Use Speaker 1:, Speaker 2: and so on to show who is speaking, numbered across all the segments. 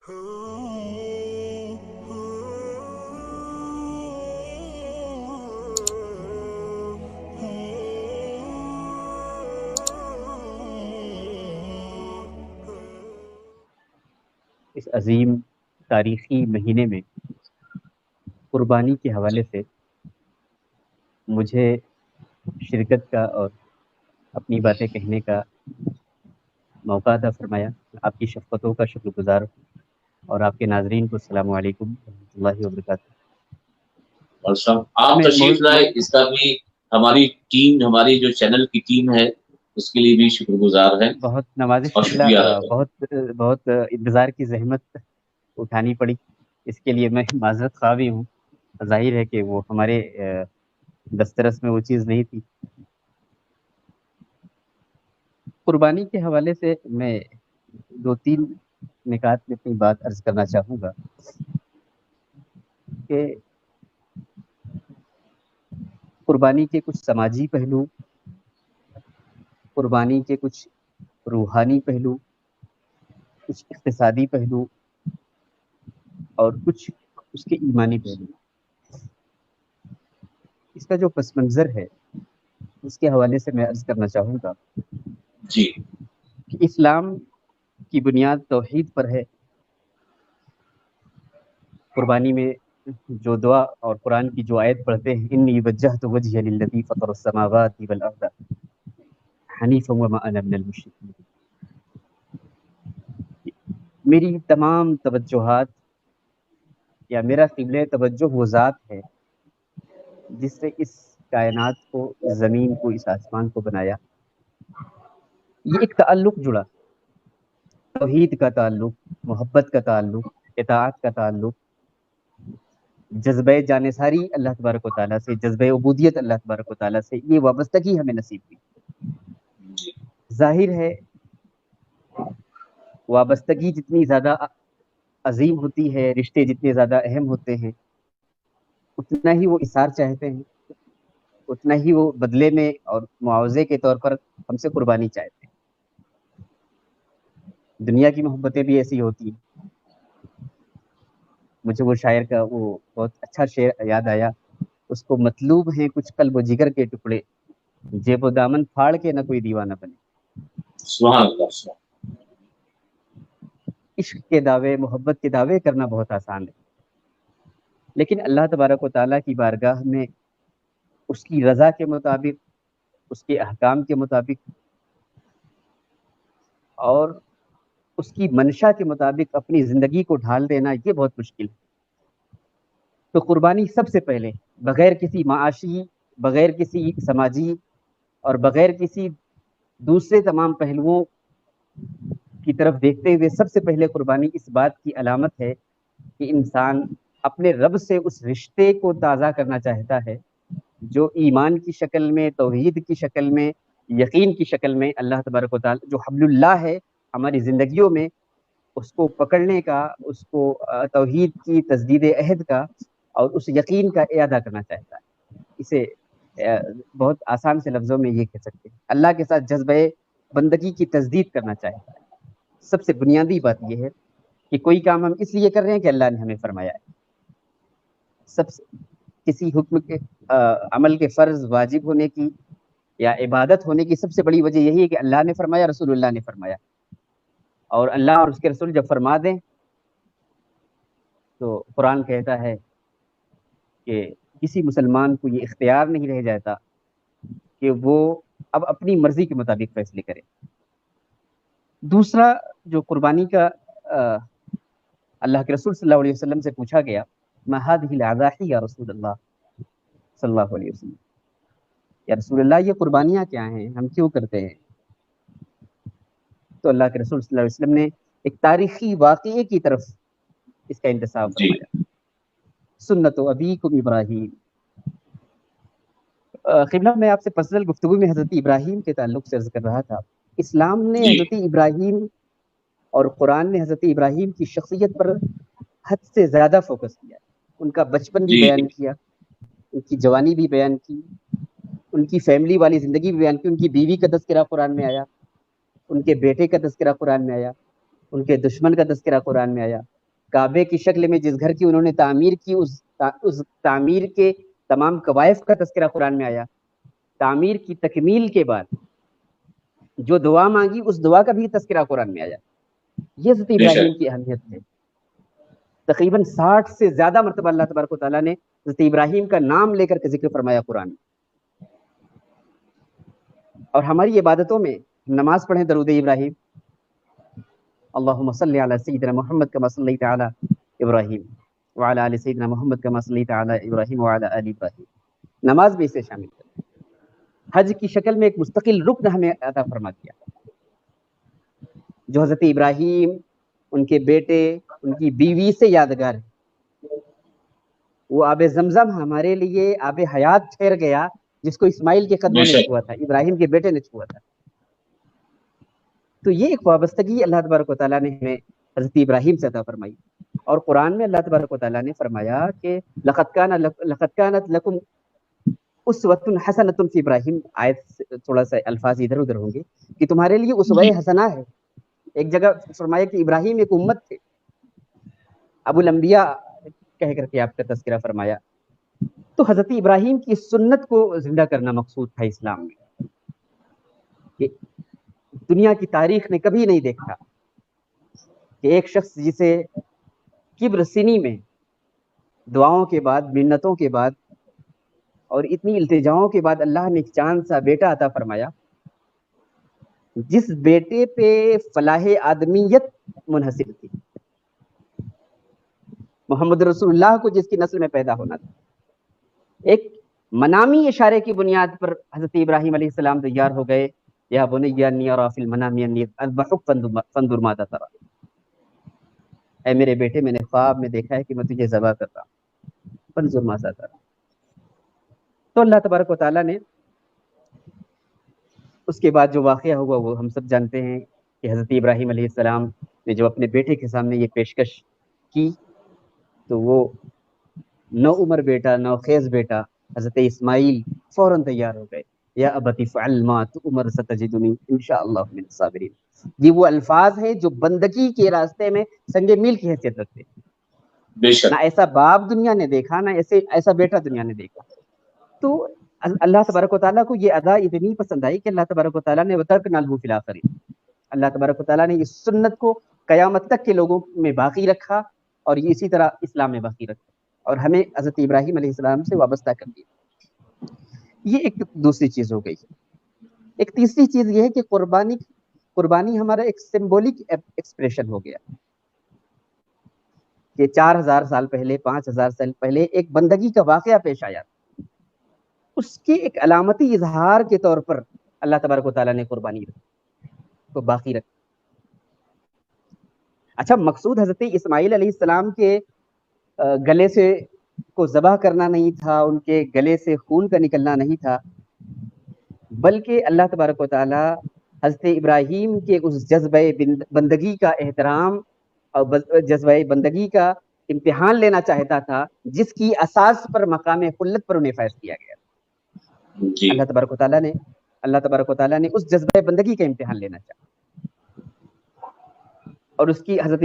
Speaker 1: اس عظیم تاریخی مہینے میں قربانی کے حوالے سے مجھے شرکت کا اور اپنی باتیں کہنے کا موقع عطا فرمایا۔ آپ کی شفقتوں کا شکر گزار ہوں، اور آپ کے ناظرین کو السلام علیکم ورحمۃ اللہ وبرکاتہ۔
Speaker 2: اور سب آپ تشریف لائے، اس کا بھی ہماری ٹیم، ہماری جو چینل کی ٹیم ہے اس کے لیے بھی شکر گزار ہیں
Speaker 1: بہت نوازش
Speaker 2: اور شکریہ
Speaker 1: اللہ،
Speaker 2: ادا کریں۔
Speaker 1: بہت انتظار کی زحمت اٹھانی پڑی، اس کے لیے میں معذرت خواہ بھی ہوں۔ ظاہر ہے کہ وہ ہمارے دسترس میں وہ چیز نہیں تھی۔ قربانی کے حوالے سے میں 2-3 نکات میں اپنی بات عرض کرنا چاہوں گا کہ قربانی کے کچھ سماجی پہلو، قربانی کے کچھ روحانی پہلو، کچھ اقتصادی پہلو اور کچھ اس کے ایمانی پہلو۔ اس کا جو پس منظر ہے اس کے حوالے سے میں عرض کرنا چاہوں گا
Speaker 2: جی
Speaker 1: کہ اسلام کی بنیاد توحید پر ہے۔ قربانی میں جو دعا اور قرآن کی جو آیت پڑھتے ہیں، انی وجہت وجہی للذی فطر السماوات والارض حنیفا وما انا من المشرکین، میری تمام توجہات یا میرا قبلہ توجہ وہ ذات ہے جس نے اس کائنات کو، اس زمین کو، اس آسمان کو بنایا۔ یہ ایک تعلق جڑا، توحید کا تعلق، محبت کا تعلق، اطاعت کا تعلق، جذبہ جانثاری اللہ تبارک و تعالیٰ سے، جذبہ عبودیت اللہ تبارک و تعالیٰ سے، یہ وابستگی ہمیں نصیب ہوئی۔ ظاہر ہے وابستگی جتنی زیادہ عظیم ہوتی ہے، رشتے جتنے زیادہ اہم ہوتے ہیں، اتنا ہی وہ اثار چاہتے ہیں، اتنا ہی وہ بدلے میں اور معاوضے کے طور پر ہم سے قربانی چاہتے ہیں۔ دنیا کی محبتیں بھی ایسی ہوتی ہیں۔ مجھے وہ شاعر کا وہ بہت اچھا شعر یاد آیا، اس کو مطلوب ہیں کچھ قلب و جگر کے ٹکڑے، جیب و دامن پھاڑ کے نہ کوئی دیوانہ بنے۔
Speaker 2: سبحان اللہ، سبحان
Speaker 1: عشق کے دعوے، محبت کے دعوے کرنا بہت آسان ہے، لیکن اللہ تبارک و تعالیٰ کی بارگاہ میں اس کی رضا کے مطابق، اس کے احکام کے مطابق اور اس کی منشا کے مطابق اپنی زندگی کو ڈھال دینا، یہ بہت مشکل ہے۔ تو قربانی سب سے پہلے بغیر کسی معاشی، بغیر کسی سماجی اور بغیر کسی دوسرے تمام پہلوؤں کی طرف دیکھتے ہوئے سب سے پہلے قربانی اس بات کی علامت ہے کہ انسان اپنے رب سے اس رشتے کو تازہ کرنا چاہتا ہے جو ایمان کی شکل میں، توحید کی شکل میں، یقین کی شکل میں اللہ تبارک و تعالی جو حبل اللہ ہے ہماری زندگیوں میں، اس کو پکڑنے کا، اس کو توحید کی تجدید عہد کا اور اس یقین کا اعادہ کرنا چاہتا ہے۔ اسے بہت آسان سے لفظوں میں یہ کہہ سکتے ہیں، اللہ کے ساتھ جذبہ بندگی کی تجدید کرنا چاہتا ہے۔ سب سے بنیادی بات یہ ہے کہ کوئی کام ہم اس لیے کر رہے ہیں کہ اللہ نے ہمیں فرمایا ہے۔ سب سے کسی حکم کے عمل کے فرض واجب ہونے کی یا عبادت ہونے کی سب سے بڑی وجہ یہی ہے کہ اللہ نے فرمایا، رسول اللہ نے فرمایا، اور اللہ اور اس کے رسول جب فرما دیں تو قرآن کہتا ہے کہ کسی مسلمان کو یہ اختیار نہیں رہ جاتا کہ وہ اب اپنی مرضی کے مطابق فیصلے کرے۔ دوسرا جو قربانی کا اللہ کے رسول صلی اللہ علیہ وسلم سے پوچھا گیا، ما هذه الاضاحی یا رسول اللہ صلی اللہ علیہ وسلم، یا رسول اللہ یہ قربانیاں کیا ہیں، ہم کیوں کرتے ہیں؟ تو اللہ کے رسول صلی اللہ علیہ وسلم نے ایک تاریخی واقعے کی طرف اس کا انتساب فرمایا، سنت ابیکم ابراہیم۔ قبلہ میں آپ سے پرسنل گفتگو میں حضرت ابراہیم کے تعلق سے عرض کر رہا تھا، اسلام نے حضرت ابراہیم اور قرآن نے حضرت ابراہیم کی شخصیت پر حد سے زیادہ فوکس کیا، ان کا بچپن بھی بیان کیا، ان کی جوانی بھی بیان کی، ان کی فیملی والی زندگی بھی بیان کی، ان کی بیوی کا تذکرہ قرآن میں آیا، ان کے بیٹے کا تذکرہ قرآن میں آیا، ان کے دشمن کا تذکرہ قرآن میں آیا، کعبے کی شکل میں جس گھر کی انہوں نے تعمیر کی، اس تعمیر کے تمام کوائف کا تذکرہ قرآن میں آیا. تعمیر کی تکمیل کے بعد جو دعا مانگی اس دعا کا بھی تذکرہ قرآن میں آیا. یہ حضرت ابراہیم کی اہمیت ہے. تقریباً 60 سے زیادہ مرتبہ اللہ تبارک و تعالیٰ نے حضرت ابراہیم کا نام لے کر کے ذکر فرمایا قرآن میں. اور ہماری عبادتوں میں نماز پڑھیں درود ابراہیم، اللہم صلی علی سیدنا محمد کما صلیت علی ابراہیم وعلی آل سیدنا محمد کما صلیت علی ابراہیم وعلی آل ابراہیم. نماز بھی اسے شامل کریں. حج کی شکل میں ایک مستقل رکن ہمیں عطا فرما دیا جو حضرت ابراہیم، ان کے بیٹے، ان کی بیوی سے یادگار ہے. وہ آب زمزم ہمارے لیے آب حیات ٹھہر گیا جس کو اسماعیل کے قدموں نے چھوا تھا، ابراہیم کے بیٹے نے چھوا تھا. تو یہ ایک وابستگی اللہ تبارک و تعالیٰ نے ہمیں حضرت ابراہیم سے عطا فرمائی. اور قرآن میں اللہ تبارک و تعالیٰ نے فرمایا کہ لقد كانت لكم اسوۃ حسنۃ فی ابراہیم. آیت تھوڑا سا الفاظ ادھر ادھر ہوں گے کہ تمہارے لیے اسوہ حسنہ ہے. ایک جگہ فرمایا کہ ابراہیم ایک امت تھے، ابو الانبیاء کہہ کر کے آپ کا تذکرہ فرمایا. تو حضرت ابراہیم کی سنت کو زندہ کرنا مقصود تھا اسلام میں. کہ دنیا کی تاریخ نے کبھی نہیں دیکھا کہ ایک شخص جسے کبر سنی میں دعاؤں کے بعد، منتوں کے بعد اور اتنی التجاؤں کے بعد اللہ نے ایک چاند سا بیٹا عطا فرمایا، جس بیٹے پہ فلاح آدمیت منحصر تھی، محمد رسول اللہ کو جس کی نسل میں پیدا ہونا تھا. ایک منامی اشارے کی بنیاد پر حضرت ابراہیم علیہ السلام تیار ہو گئے. یا بنی انی اری فی المنام انی اذبحک فانظر ماذا تری. اے میرے بیٹے، میں نے خواب میں دیکھا ہے کہ میں تجھے ذبح کر رہا ہوں، فانظر ماذا تری. تو اللہ تبارک و تعالیٰ نے اس کے بعد جو واقعہ ہوا وہ ہم سب جانتے ہیں کہ حضرت ابراہیم علیہ السلام نے جب اپنے بیٹے کے سامنے یہ پیشکش کی تو وہ نو عمر بیٹا، نو خیز بیٹا حضرت اسماعیل فوراً تیار ہو گئے. یا ابت افعل ما تؤمر ستجدنی انشاءاللہ من الصابرین. یہ وہ الفاظ ہیں جو بندگی کے راستے میں سنگ میل کی حیثیت رکھتے ہیں. نہ ایسا باپ دنیا نے دیکھا، نہ ایسا بیٹا دنیا نے دیکھا. تو اللہ تبارک و تعالیٰ کو یہ ادا اتنی پسند آئی کہ اللہ تبارک و تعالیٰ نے وترکنا لہ فی الآخرین. اللہ تبارک و تعالیٰ نے اس سنت کو قیامت تک کے لوگوں میں باقی رکھا اور یہ اسی طرح اسلام میں باقی رکھا اور ہمیں حضرت ابراہیم علیہ السلام سے وابستہ کر دیا. یہ ایک دوسری چیز ہو گئی. ایک تیسری چیز یہ ہے کہ قربانی ہمارا ایک سمبولک ایکسپریشن ہو گیا کہ 4000 سال پہلے، 5000 سال پہلے ایک بندگی کا واقعہ پیش آیا، اس کے ایک علامتی اظہار کے طور پر اللہ تبارک و تعالیٰ نے قربانی کو باقی رکھا. اچھا، مقصود حضرت اسماعیل علیہ السلام کے گلے سے کو ذبح کرنا نہیں تھا، ان کے گلے سے خون کا نکلنا نہیں تھا، بلکہ اللہ تبارک و تعالیٰ حضرت ابراہیم کے اس جذبہ بندگی کا احترام اور جذبہ بندگی کا امتحان لینا چاہتا تھا جس کی اساس پر مقام خلت پر انہیں فائز کیا گیا. اللہ تبارک و تعالیٰ نے اس جذبہ بندگی کا امتحان لینا چاہا اور اس کی حضرت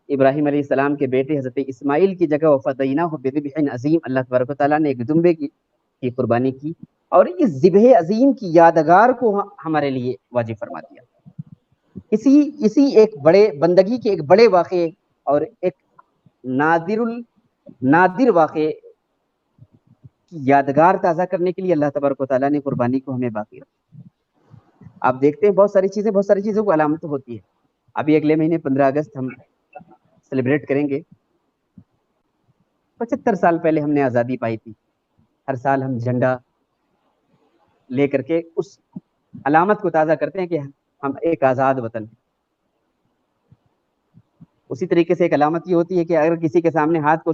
Speaker 1: ابراہیم علیہ السلام کے بیٹے حضرت اسماعیل کی جگہ وفدیناہ بذبح عظیم، اللہ تبارک و تعالیٰ نے ایک دمبے کی قربانی کی اور اس ذبح عظیم کی یادگار کو ہمارے لیے واجب فرما دیا. اسی ایک بڑے بندگی کے ایک بڑے واقعے اور ایک نادر واقعے کی یادگار تازہ کرنے کے لیے اللہ تبارک و تعالیٰ نے قربانی کو ہمیں باقی رکھا. آپ دیکھتے ہیں بہت ساری چیزوں کو علامت ہوتی ہے. ابھی اگلے مہینے 15 اگست ہم سیلیبریٹ کریں گے. 75 سال پہلے ہم نے آزادی پائی تھی. ہر سال ہم جھنڈا لے کر کے اس علامت کو تازہ کرتے ہیں کہ ہم ایک آزاد وطن. اسی طریقے سے ایک علامت یہ ہوتی ہے کہ اگر کسی کے سامنے ہاتھ کو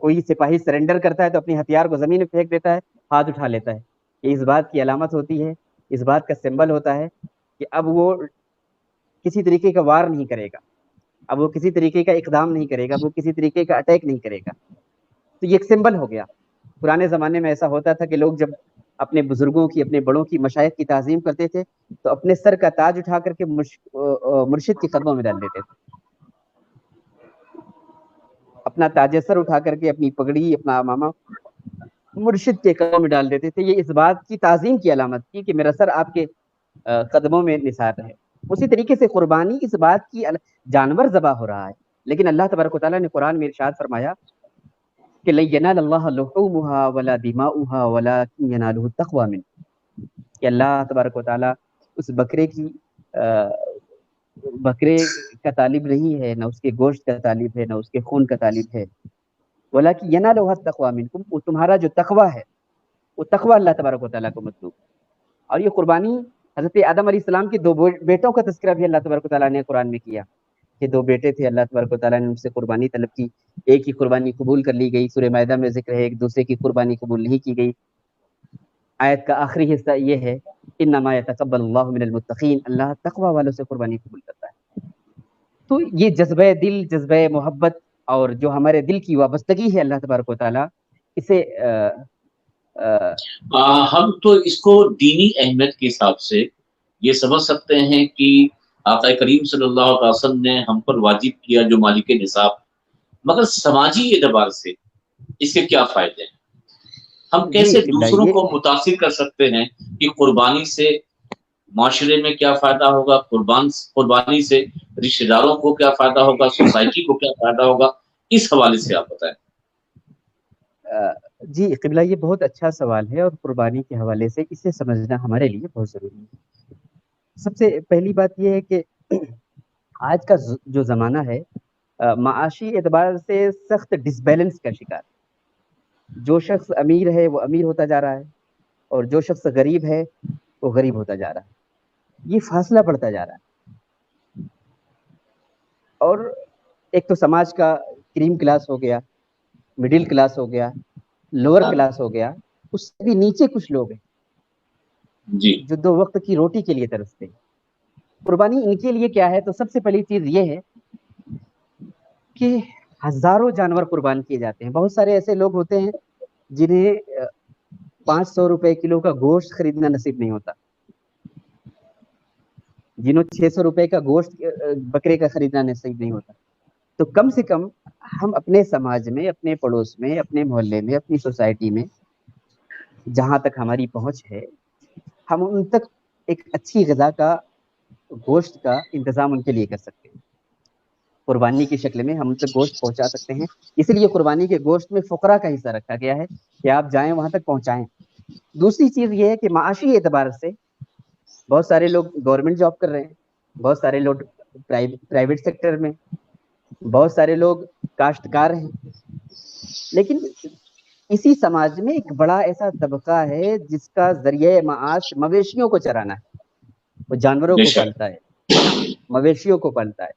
Speaker 1: کوئی سپاہی سرنڈر کرتا ہے تو اپنی ہتھیار کو زمین میں پھینک دیتا ہے، ہاتھ اٹھا لیتا ہے. یہ اس بات کی علامت ہوتی ہے، اس بات کا سمبل ہوتا ہے کہ اب وہ کسی طریقے کا وار نہیں کرے گا، اب وہ کسی طریقے کا اقدام نہیں کرے گا، وہ کسی طریقے کا اٹیک نہیں کرے گا. تو یہ ایک سمبل ہو گیا. پرانے زمانے میں ایسا ہوتا تھا کہ لوگ جب اپنے بزرگوں کی، اپنے بڑوں کی، مشائخ کی تعظیم کرتے تھے تو اپنے سر کا تاج اٹھا کر کے مرشد کے قدموں میں ڈال دیتے تھے. اپنا تاج سر اٹھا کر کے اپنی پگڑی اپنا امامہ مرشد کے قدموں میں ڈال دیتے تھے. یہ اس بات کی تعظیم کی علامت تھی کہ میرا سر آپ کے قدموں میں نثار رہے. اسی طریقے سے قربانی اس بات کی جانور ذبح ہو رہا ہے، لیکن اللہ تبارک و تعالیٰ نے قرآن میں ارشاد فرمایا کہ لن ینال اللہ لحومها ولا دماؤها ولکن ینالہ التقوی منکم، کہ اللہ تبارک و تعالیٰ اس بکرے کا طالب نہیں ہے، نہ اس کے گوشت کا طالب ہے، نہ اس کے خون کا طالب ہے. ولیکن ینالہ التقوی منکم، وہ تمہارا جو تقوی ہے وہ تقوی اللہ تبارک و تعالیٰ کو مطلوب. اور یہ قربانی حضرت آدم علیہ السلام کے 2 بیٹوں کا تذکرہ بھی اللہ تبارک و تعالیٰ نے قرآن میں کیا کہ 2 بیٹے تھے، اللہ تبارک و تعالیٰ نے ان سے قربانی طلب کی. ایک کی قربانی قبول کر لی گئی، سورہ مائدہ میں ذکر ہے، ایک دوسرے کی قربانی قبول نہیں کی گئی. آیت کا آخری حصہ یہ ہے انما یتقبل اللہ من المتقین، اللہ تقوی والوں سے قربانی قبول کرتا ہے. تو یہ جذبہ دل، جذبہ محبت اور جو ہمارے دل کی وابستگی ہے اللہ تبارک و تعالیٰ، اسے
Speaker 2: ہم تو اس کو دینی اہمیت کے حساب سے یہ سمجھ سکتے ہیں کہ آقا کریم صلی اللہ علیہ وسلم نے ہم پر واجب کیا جو مالک نصاب، مگر سماجی اعتبار سے اس کے کیا فائدے ہیں؟ ہم کیسے دوسروں کو متاثر کر سکتے ہیں کہ قربانی سے معاشرے میں کیا فائدہ ہوگا، قربانی سے رشتہ داروں کو کیا فائدہ ہوگا، سوسائٹی کو کیا فائدہ ہوگا، اس حوالے سے آپ بتائیں.
Speaker 1: جی قبلہ، یہ بہت اچھا سوال ہے اور قربانی کے حوالے سے اسے سمجھنا ہمارے لیے بہت ضروری ہے. سب سے پہلی بات یہ ہے کہ آج کا جو زمانہ ہے معاشی اعتبار سے سخت ڈسبیلنس کا شکار. جو شخص امیر ہے وہ امیر ہوتا جا رہا ہے اور جو شخص غریب ہے وہ غریب ہوتا جا رہا ہے. یہ فاصلہ بڑھتا جا رہا ہے. اور ایک تو سماج کا کریم کلاس ہو گیا، مڈل کلاس ہو گیا، لوور کلاس ہو گیا، اس سے بھی نیچے کچھ لوگ ہیں
Speaker 2: جی
Speaker 1: جو 2 وقت کی روٹی کے لیے ترستے ہیں. قربانی ان کے لیے کیا ہے؟ تو سب سے پہلی چیز یہ ہے کہ ہزاروں جانور قربان کیے جاتے ہیں. بہت سارے ایسے لوگ ہوتے ہیں جنہیں 500 روپے کلو کا گوشت خریدنا نصیب نہیں ہوتا، جنہوں 600 روپے کا گوشت بکرے کا خریدنا نصیب نہیں ہوتا. تو کم سے کم ہم اپنے سماج میں، اپنے پڑوس میں، اپنے محلے میں، اپنی سوسائٹی میں جہاں تک ہماری پہنچ ہے، ہم ان تک ایک اچھی غذا کا، گوشت کا انتظام ان کے لیے کر سکتے ہیں. قربانی کی شکل میں ہم ان تک گوشت پہنچا سکتے ہیں. اس لیے قربانی کے گوشت میں فقراء کا حصہ رکھا گیا ہے کہ آپ جائیں وہاں تک پہنچائیں. دوسری چیز یہ ہے کہ معاشی اعتبار سے بہت سارے لوگ گورنمنٹ جاب کر رہے ہیں، بہت سارے لوگ پرائیویٹ سیکٹر میں، بہت سارے لوگ کاشتکار ہیں. لیکن اسی سماج میں ایک بڑا ایسا طبقہ ہے جس کا ذریعہ معاش مویشیوں کو چرانا ہے. وہ جانوروں کو پالتا ہے، مویشیوں کو پالتا ہے.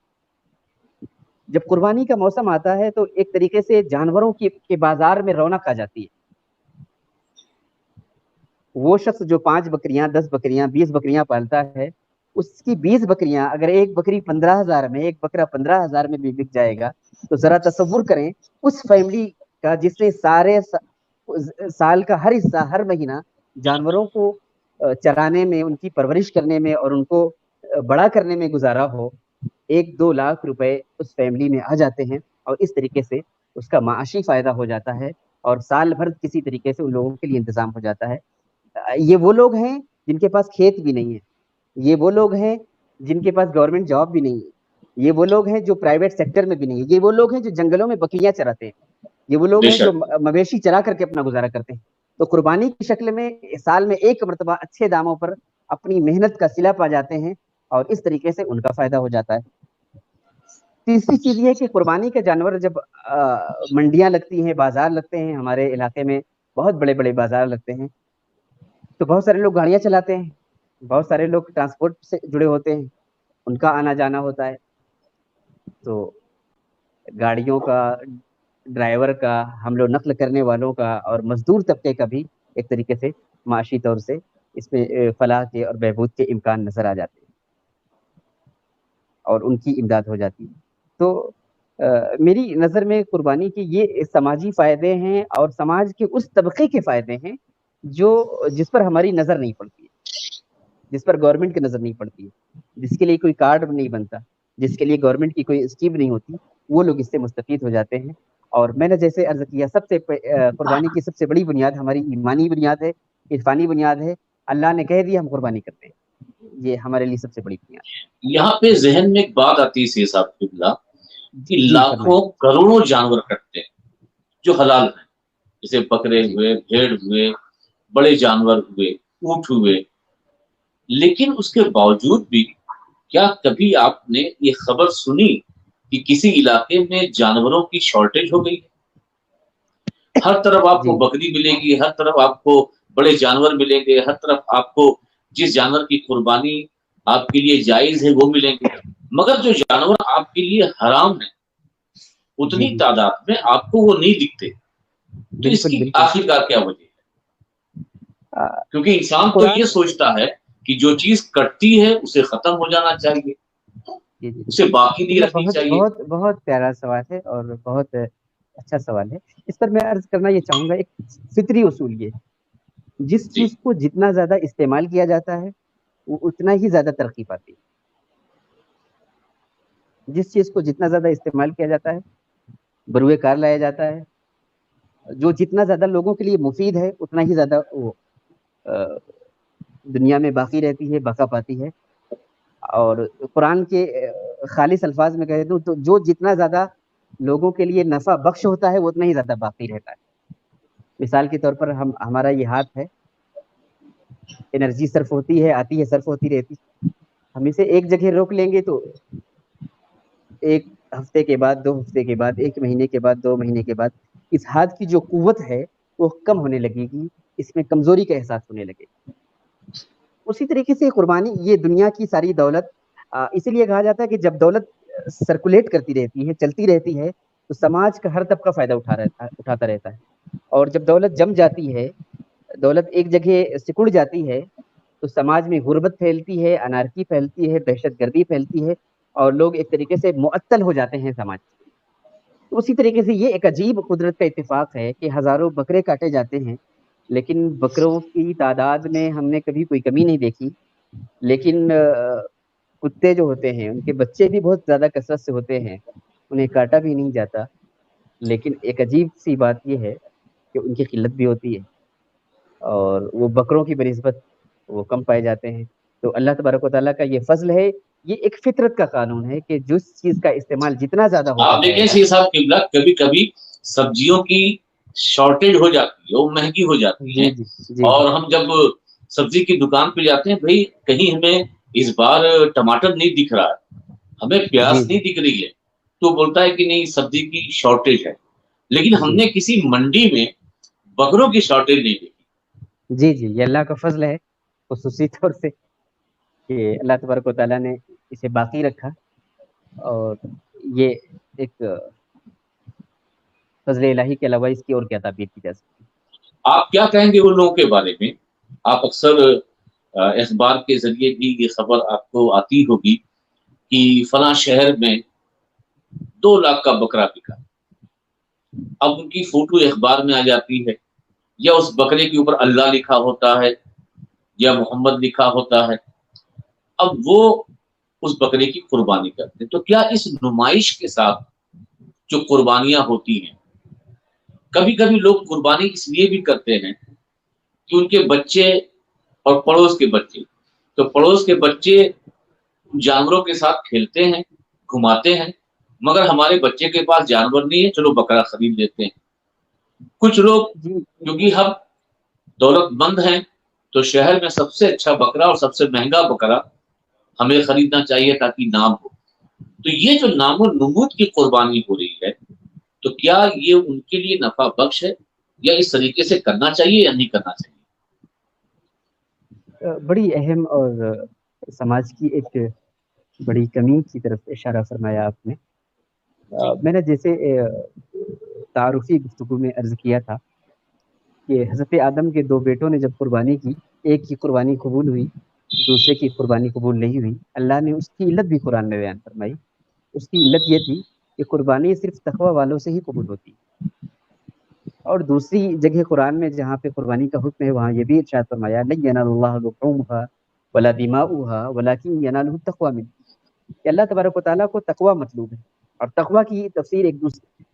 Speaker 1: جب قربانی کا موسم آتا ہے تو ایک طریقے سے جانوروں کے بازار میں رونق آ جاتی ہے. وہ شخص جو 5 بکریاں، 10 بکریاں، 20 بکریاں پالتا ہے، اس کی 20 بکریاں اگر ایک بکری 15,000 میں، ایک بکرا 15,000 میں بھی بک جائے گا تو ذرا تصور کریں اس فیملی کا جس نے سارے سال کا ہر حصہ، ہر مہینہ جانوروں کو چرانے میں، ان کی پرورش کرنے میں اور ان کو بڑا کرنے میں گزارا ہو، 1-2 لاکھ روپے اس فیملی میں آ جاتے ہیں. اور اس طریقے سے اس کا معاشی فائدہ ہو جاتا ہے اور سال بھر کسی طریقے سے ان لوگوں کے لیے انتظام ہو جاتا ہے. یہ وہ لوگ ہیں جن کے پاس کھیت بھی نہیں ہے، یہ وہ لوگ ہیں جن کے پاس گورنمنٹ جاب بھی نہیں ہے، یہ وہ لوگ ہیں جو پرائیویٹ سیکٹر میں بھی نہیں ہے، یہ وہ لوگ ہیں جو جنگلوں میں بکریاں چراتے ہیں، یہ وہ لوگ ہیں جو مویشی چرا کر کے اپنا گزارا کرتے ہیں. تو قربانی کی شکل میں سال میں ایک مرتبہ اچھے داموں پر اپنی محنت کا صلہ پا جاتے ہیں اور اس طریقے سے ان کا فائدہ ہو جاتا ہے. تیسری چیز یہ ہے کہ قربانی کا جانور جب منڈیاں لگتی ہیں، بازار لگتے ہیں، ہمارے علاقے میں بہت بڑے بڑے بازار لگتے ہیں، تو بہت سارے لوگ گاڑیاں چلاتے ہیں، بہت سارے لوگ ٹرانسپورٹ سے جڑے ہوتے ہیں، ان کا آنا جانا ہوتا ہے. تو گاڑیوں کا، ڈرائیور کا، حمل و نقل کرنے والوں کا اور مزدور طبقے کا بھی ایک طریقے سے معاشی طور سے اس میں فلاح کے اور بہبود کے امکان نظر آ جاتے ہیں اور ان کی امداد ہو جاتی ہے. تو میری نظر میں قربانی کے یہ سماجی فائدے ہیں اور سماج کے اس طبقے کے فائدے ہیں جس پر ہماری نظر نہیں پڑتی ہے، جس پر گورنمنٹ کی نظر نہیں پڑتی ہے، جس کے لیے کوئی کارڈ نہیں بنتا، جس کے لیے گورنمنٹ کی کوئی اسکیم نہیں ہوتی. وہ لوگ اس سے مستفید ہو جاتے ہیں اور میں نے جیسے عرض کیا قربانی کی سب سے بڑی بنیاد ہماری ایمانی بنیاد ہے، عرفانی بنیاد ہے. اللہ نے کہہ دیا ہم قربانی کرتے ہیں، یہ ہمارے لیے سب سے بڑی بنیاد ہے.
Speaker 2: یہاں پہ ذہن میں ایک بات آتی ہے سی صاحب قبلہ کہ
Speaker 1: جی فرمائیں.
Speaker 2: لاکھوں کروڑوں جانور کٹتے ہیں جو حلال ہیں، جیسے بکرے
Speaker 1: جی
Speaker 2: ہوئے، بھیڑ ہوئے، بڑے جانور ہوئے، اونٹ ہوئے، لیکن اس کے باوجود بھی کیا کبھی آپ نے یہ خبر سنی کہ کسی علاقے میں جانوروں کی شارٹیج ہو گئی؟ ہر طرف آپ کو
Speaker 1: جی
Speaker 2: بکری ملے گی، ہر طرف آپ کو بڑے جانور ملیں گے، ہر طرف آپ کو جس جانور کی قربانی آپ کے لیے جائز ہے وہ ملیں گے، مگر جو جانور آپ کے لیے حرام ہے
Speaker 1: جی
Speaker 2: اتنی
Speaker 1: جی
Speaker 2: تعداد میں آپ کو وہ نہیں دکھتے. تو اس
Speaker 1: بالکل
Speaker 2: کی
Speaker 1: بالکل.
Speaker 2: آخر کار کیا وجہ ہے؟ کیونکہ انسان تو یہ
Speaker 1: قرآن.
Speaker 2: سوچتا ہے کہ جو چیز کٹتی ہے اسے ختم ہو جانا چاہیے،
Speaker 1: جی جی
Speaker 2: اسے باقی نہیں
Speaker 1: اللہ
Speaker 2: رکھنی
Speaker 1: بہت
Speaker 2: چاہیے.
Speaker 1: بہت بہت پیارا سوال ہے اور بہت اچھا سوال ہے. اس پر میں عرض کرنا یہ چاہوں گا، ایک فطری اصول یہ جس
Speaker 2: جی
Speaker 1: چیز کو جتنا زیادہ استعمال کیا جاتا ہے وہ اتنا ہی زیادہ ترقی پاتی ہے. جس چیز کو جتنا زیادہ استعمال کیا جاتا ہے، بروئے کار لایا جاتا ہے، جو جتنا زیادہ لوگوں کے لیے مفید ہے اتنا ہی زیادہ وہ دنیا میں باقی رہتی ہے، بقا پاتی ہے. اور قرآن کے خالص الفاظ میں کہے تو جو جتنا زیادہ لوگوں کے لیے نفع بخش ہوتا ہے وہ اتنا ہی زیادہ باقی رہتا ہے. مثال کے طور پر ہمارا یہ ہاتھ ہے، انرجی صرف ہوتی ہے، آتی ہے، صرف ہوتی رہتی. ہم اسے ایک جگہ روک لیں گے تو ایک ہفتے کے بعد، 2 ہفتے کے بعد، 1 مہینے کے بعد، 2 مہینے کے بعد اس ہاتھ کی جو قوت ہے وہ کم ہونے لگے گی، اس میں کمزوری کا احساس ہونے لگے گا. اسی طریقے سے قربانی، یہ دنیا کی ساری دولت، اسی لیے کہا جاتا ہے کہ جب دولت سرکولیٹ کرتی رہتی ہے، چلتی رہتی ہے، تو سماج کا ہر طبقہ فائدہ اٹھاتا رہتا ہے. اور جب دولت جم جاتی ہے، دولت ایک جگہ سکڑ جاتی ہے، تو سماج میں غربت پھیلتی ہے، انارکی پھیلتی ہے، دہشت گردی پھیلتی ہے، اور لوگ ایک طریقے سے معطل ہو جاتے ہیں سماج. تو اسی طریقے سے یہ ایک عجیب قدرت کا اتفاق ہے کہ ہزاروں بکرے کاٹے جاتے ہیں، لیکن بکروں کی تعداد میں ہم نے کبھی کوئی کمی نہیں دیکھی. لیکن کتے جو ہوتے ہیں ان کے بچے بھی بہت زیادہ کثرت سے ہوتے ہیں، انہیں کاٹا بھی نہیں جاتا. لیکن ایک عجیب سی بات یہ ہے کہ ان کی قلت بھی ہوتی ہے اور وہ بکروں کی بنسبت وہ کم پائے جاتے ہیں. تو اللہ تبارک و تعالیٰ کا یہ فضل ہے، یہ ایک فطرت کا قانون ہے کہ جس چیز کا استعمال جتنا زیادہ ہوتا
Speaker 2: آپ
Speaker 1: جائے
Speaker 2: دیکھیں
Speaker 1: گا.
Speaker 2: سی صاحب قبلہ کبھی کبھی سبزیوں کی شارٹیج ہو جاتی ہے، وہ مہنگی ہو جاتی
Speaker 1: جی
Speaker 2: ہیں،
Speaker 1: جی جی جی
Speaker 2: اور ہم جب سبزی کی دکان پہ جاتے ہیں، بھائی کہیں ہمیں اس بار ٹماٹر نہیں دکھ رہا ہے، ہمیں
Speaker 1: جی
Speaker 2: پیاز
Speaker 1: جی
Speaker 2: نہیں دکھ رہی ہے، تو بولتا ہے کہ نہیں سبزی کی شارٹیج ہے. لیکن ہم
Speaker 1: جی
Speaker 2: نے کسی منڈی میں بکروں کی شارٹیج نہیں دیکھی.
Speaker 1: جی جی یہ اللہ کا فضل ہے خصوصی طور سے کہ اللہ تبارک و تعالیٰ نے اسے باقی رکھا. اور یہ ایک فضل الہی کے علاوہ اس کی اور کیا تعبیر کی جا سکتی
Speaker 2: آپ کیا کہیں گے ان لوگوں کے بارے میں؟ آپ اکثر اخبار کے ذریعے بھی یہ خبر آپ کو آتی ہوگی کہ فلاں شہر میں 2 لاکھ کا بکرا بکا. اب ان کی فوٹو اخبار میں آ جاتی ہے، یا اس بکرے کے اوپر اللہ لکھا ہوتا ہے یا محمد لکھا ہوتا ہے. اب وہ اس بکرے کی قربانی کرتے ہیں. تو کیا اس نمائش کے ساتھ جو قربانیاں ہوتی ہیں، کبھی کبھی لوگ قربانی اس لیے بھی کرتے ہیں کہ ان کے بچے اور پڑوس کے بچے، تو پڑوس کے بچے جانوروں کے ساتھ کھیلتے ہیں، گھماتے ہیں، مگر ہمارے بچے کے پاس جانور نہیں ہے، چلو بکرا خرید لیتے ہیں. کچھ لوگ
Speaker 1: جی
Speaker 2: کیونکہ ہم دولت مند ہیں تو شہر میں سب سے اچھا بکرا اور سب سے مہنگا بکرا ہمیں خریدنا چاہیے تاکہ نام ہو. تو یہ جو نام و نمود کی قربانی ہو رہی ہے، تو کیا یہ ان کے لیے نفع بخش ہے، یا اس طریقے سے کرنا چاہیے یا نہیں کرنا چاہیے؟
Speaker 1: بڑی اہم اور سماج کی ایک بڑی کمی کی طرف اشارہ فرمایا آپ نے.
Speaker 2: جی
Speaker 1: میں نے جیسے تعارفی گفتگو میں عرض کیا تھا کہ حضرت آدم کے 2 بیٹوں نے جب قربانی کی، ایک کی قربانی قبول ہوئی، دوسرے کی قربانی قبول نہیں ہوئی. اللہ نے اس کی علت بھی قرآن میں بیان فرمائی. اس کی علت یہ تھی کہ قربانی صرف تقوی والوں سے ہی قبول ہوتی. اور دوسری جگہ قرآن میں جہاں پہ قربانی کا حکم ہے وہاں یہ بھی ارشاد فرمایا لن ینال اللہ لحومها ولا دماؤها ولكن يناله التقوى منکم، کہ اللہ تبارک و تعالیٰ کو تقوی مطلوب ہے. اور تقوی کی تفسیر ایک دوسری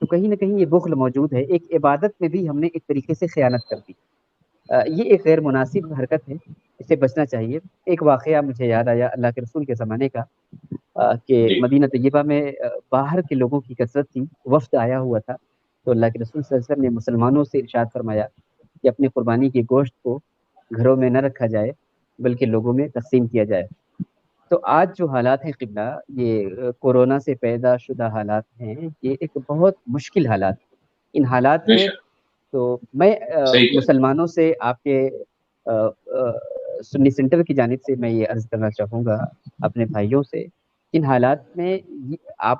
Speaker 1: تو کہیں نہ کہیں یہ بخل موجود ہے. ایک عبادت میں بھی ہم نے ایک طریقے سے خیانت کر دی. یہ ایک غیر مناسب حرکت ہے, اس سے بچنا چاہیے. ایک واقعہ مجھے یاد آیا اللہ کے رسول کے زمانے کا, کہ
Speaker 2: جی
Speaker 1: مدینہ طیبہ میں باہر کے لوگوں کی کثرت تھی, وفد آیا ہوا تھا. تو اللہ کے رسول صلی اللہ علیہ وسلم نے مسلمانوں سے ارشاد فرمایا کہ اپنی قربانی کے گوشت کو گھروں میں نہ رکھا جائے بلکہ لوگوں میں تقسیم کیا جائے. تو آج جو حالات ہیں قبلہ, یہ کورونا سے پیدا شدہ حالات ہیں, یہ ایک بہت مشکل حالات. ان حالات
Speaker 2: بے
Speaker 1: میں
Speaker 2: شک
Speaker 1: تو میں
Speaker 2: صحیح کہہ
Speaker 1: مسلمانوں سے, آپ کے سنی سینٹر کی جانب سے میں یہ عرض کرنا چاہوں گا اپنے بھائیوں سے, ان حالات میں آپ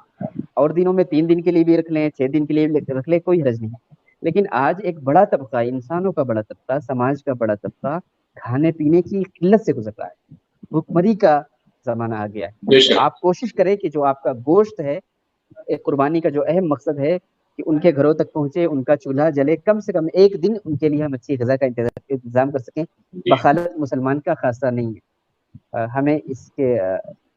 Speaker 1: اور دنوں میں 3 دن کے لیے بھی رکھ لیں, 6 دن کے لیے بھی رکھ لیں, کوئی حرج نہیں. لیکن آج ایک بڑا طبقہ, انسانوں کا بڑا طبقہ, سماج کا بڑا طبقہ کھانے پینے کی قلت سے گزر رہا ہے. بھوکمری کا زمانہ آ گیا ہے.
Speaker 2: بے
Speaker 1: تو
Speaker 2: شک
Speaker 1: آپ کوشش کریں کہ جو آپ کا گوشت ہے, ایک قربانی کا جو اہم مقصد ہے کہ ان کے گھروں تک پہنچے, ان کا چولہا جلے, کم سے کم ایک دن ان کے لیے ہم اچھی غذا کا انتظام کر سکیں.
Speaker 2: جی
Speaker 1: بخالت مسلمان کا خاصہ نہیں ہے. ہمیں اس کے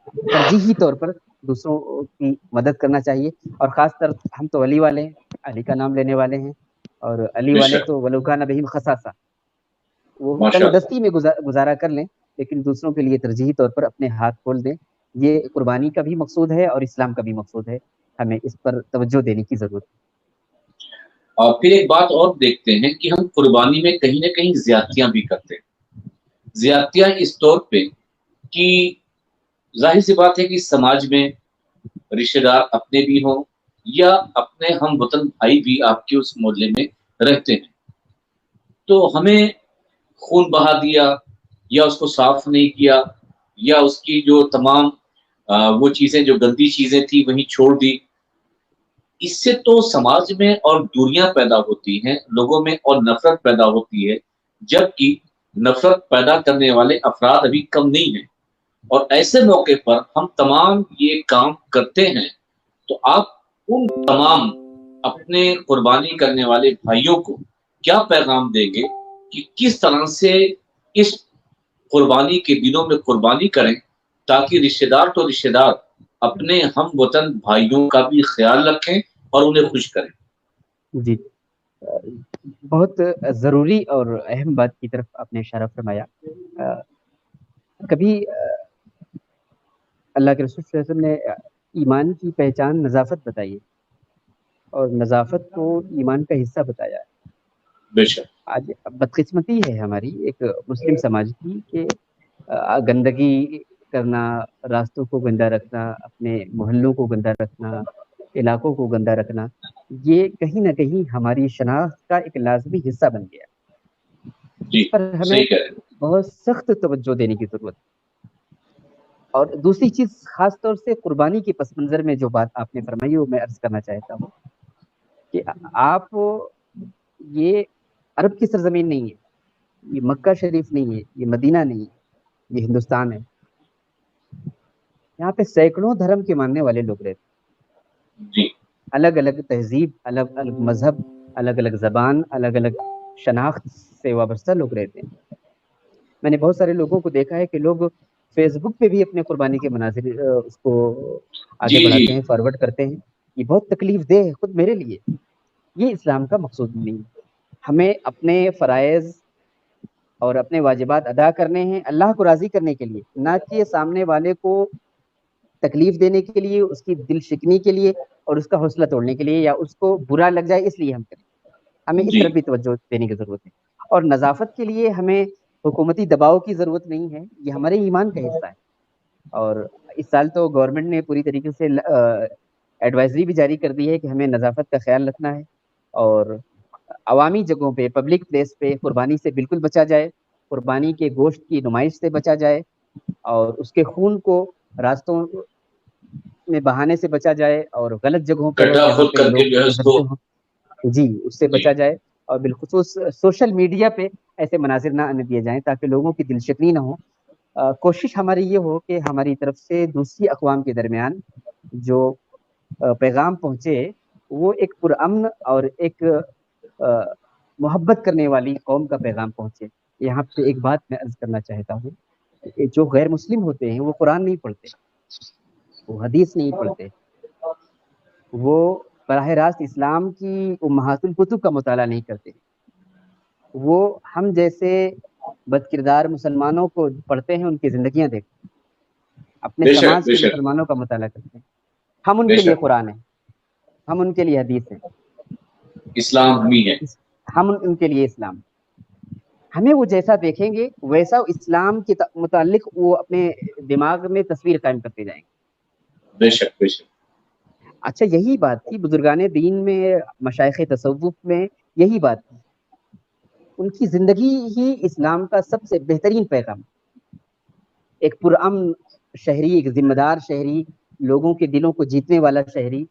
Speaker 1: ترجیحی طور پر دوسروں کی مدد کرنا چاہیے. اور خاص طر ہم تو علی والے ہیں, علی کا نام لینے والے ہیں, اور علی
Speaker 2: بے
Speaker 1: والے
Speaker 2: شک
Speaker 1: تو ولوکان بہم خصاصہ, وہ
Speaker 2: ماشاء
Speaker 1: تنگ
Speaker 2: اللہ.
Speaker 1: دستی میں گزارا کر لیں, لیکن دوسروں کے لیے ترجیحی طور پر اپنے ہاتھ کھول دیں. یہ قربانی کا بھی مقصود ہے اور اسلام کا بھی مقصود ہے. ہمیں اس پر توجہ دینے کی ضرورت ہے.
Speaker 2: اور پھر ایک بات اور دیکھتے ہیں کہ ہم قربانی میں کہیں نہ کہیں زیادتیاں بھی کرتے ہیں. زیادتیاں اس طور پہ کہ ظاہر سی بات ہے کہ سماج میں رشتہ دار اپنے بھی ہوں یا اپنے ہم وطن بھائی بھی آپ کے اس محلے میں رہتے ہیں, تو ہمیں خون بہا دیا یا اس کو صاف نہیں کیا یا اس کی جو تمام وہ چیزیں جو گندی چیزیں تھی وہیں چھوڑ دی, اس سے تو سماج میں اور دوریاں پیدا ہوتی ہیں لوگوں میں اور نفرت پیدا ہوتی ہے, جبکہ نفرت پیدا کرنے والے افراد ابھی کم نہیں ہیں. اور ایسے موقع پر ہم تمام یہ کام کرتے ہیں, تو آپ ان تمام اپنے قربانی کرنے والے بھائیوں کو کیا پیغام دیں گے کہ کس طرح سے اس قربانی کے دنوں میں قربانی کریں تاکہ رشتہ دار تو رشتہ دار اپنے ہم وطن بھائیوں کا بھی خیال رکھیں اور انہیں خوش کریں.
Speaker 1: جی, بہت ضروری اور اہم بات کی طرف آپ نے اشارہ فرمایا. کبھی اللہ کے رسول صلی اللہ علیہ وسلم نے ایمان کی پہچان نظافت بتائی ہے, اور نظافت کو ایمان کا حصہ بتایا ہے.
Speaker 2: بے شک
Speaker 1: آج بدقسمتی ہے ہماری ایک مسلم سماج کی کہ گندگی کرنا, راستوں کو گندا رکھنا, اپنے محلوں کو گندا رکھنا, علاقوں کو گندا رکھنا, یہ کہیں نہ کہیں ہماری شناخت کا ایک لازمی حصہ بن گیا.
Speaker 2: جی
Speaker 1: اس پر ہمیں
Speaker 2: صحیح کہہ رہے ہیں.
Speaker 1: بہت سخت توجہ دینے کی ضرورت ہے. اور دوسری چیز, خاص طور سے قربانی کے پس منظر میں جو بات آپ نے فرمائی وہ میں عرض کرنا چاہتا ہوں کہ آپ, یہ عرب کی سرزمین نہیں ہے, یہ مکہ شریف نہیں ہے, یہ مدینہ نہیں ہے, یہ ہندوستان ہے. یہاں پہ سینکڑوں دھرم کے ماننے والے لوگ رہتے ہیں,
Speaker 2: جی
Speaker 1: الگ الگ تہذیب, الگ الگ مذہب, الگ الگ زبان, الگ الگ شناخت سے وابستہ لوگ رہتے ہیں. میں نے بہت سارے لوگوں کو دیکھا ہے کہ لوگ فیس بک پہ بھی اپنے قربانی کے مناظر اس کو آگے
Speaker 2: جی جی
Speaker 1: بڑھاتے ہیں, فارورڈ کرتے ہیں. یہ بہت تکلیف دہ ہے خود میرے لیے. یہ اسلام کا مقصود نہیں ہے. ہمیں اپنے فرائض اور اپنے واجبات ادا کرنے ہیں اللہ کو راضی کرنے کے لیے, نہ کہ سامنے والے کو تکلیف دینے کے لیے, اس کی دل شکنی کے لیے اور اس کا حوصلہ توڑنے کے لیے, یا اس کو برا لگ جائے اس لیے ہم کریں. ہمیں اس
Speaker 2: جی
Speaker 1: طرف بھی توجہ دینے کی ضرورت ہے. اور نظافت کے لیے ہمیں حکومتی دباؤ کی ضرورت نہیں ہے, یہ ہمارے ایمان کا حصہ ہے. اور اس سال تو گورنمنٹ نے پوری طریقے سے ایڈوائزری بھی جاری کر دی ہے کہ ہمیں نظافت کا خیال رکھنا ہے, اور عوامی جگہوں پہ, پبلک پلیس پہ قربانی سے بالکل بچا جائے, قربانی کے گوشت کی نمائش سے بچا جائے, اور اس کے خون کو راستوں میں بہانے سے بچا جائے, اور غلط جگہوں پہ ہو
Speaker 2: گڈھا
Speaker 1: جہاں
Speaker 2: کھود
Speaker 1: پہ
Speaker 2: کر
Speaker 1: لوگ
Speaker 2: کے جو ہے اس کو
Speaker 1: گزرتے ہوں, جی اس سے
Speaker 2: جی
Speaker 1: بچا جائے. اور بالخصوص سوشل میڈیا پہ ایسے مناظر نہ آنے دیے جائیں تاکہ لوگوں کی دل شکنی نہ ہو. کوشش ہماری یہ ہو کہ ہماری طرف سے دوسری اقوام کے درمیان جو پیغام پہنچے وہ ایک پرامن اور ایک محبت کرنے والی قوم کا پیغام پہنچے. یہاں پہ ایک بات میں عرض کرنا چاہتا ہوں کہ جو غیر مسلم ہوتے ہیں وہ قرآن نہیں پڑھتے, وہ حدیث نہیں پڑھتے, وہ براہ راست اسلام کی امہات الکتب کا مطالعہ نہیں کرتے، وہ ہم جیسے بد کردار مسلمانوں کو پڑھتے ہیں، ان کی زندگیاں دیکھتے ہیں، اپنے
Speaker 2: بے شک
Speaker 1: سماج
Speaker 2: بے
Speaker 1: کے
Speaker 2: شک
Speaker 1: مسلمانوں کا مطالعہ کرتے ہیں. ہم ان
Speaker 2: بے
Speaker 1: کے لیے
Speaker 2: شک
Speaker 1: قرآن ہیں، ہم ان کے لیے حدیث ہیں،
Speaker 2: اسلام ہی ہے.
Speaker 1: ہم ان کے لیے اسلام. ہمیں وہ جیسا دیکھیں گے ویسا اسلام کے متعلق وہ اپنے دماغ میں تصویر قائم کرتے جائیں گے.
Speaker 2: بے شک بے شک.
Speaker 1: اچھا یہی بات تھی بزرگان دین میں، مشائخ تصوف میں، یہی بات تھی. ان کی زندگی ہی اسلام کا سب سے بہترین پیغام. ایک پرامن شہری، ایک ذمہ دار شہری، لوگوں کے دلوں کو جیتنے والا شہری،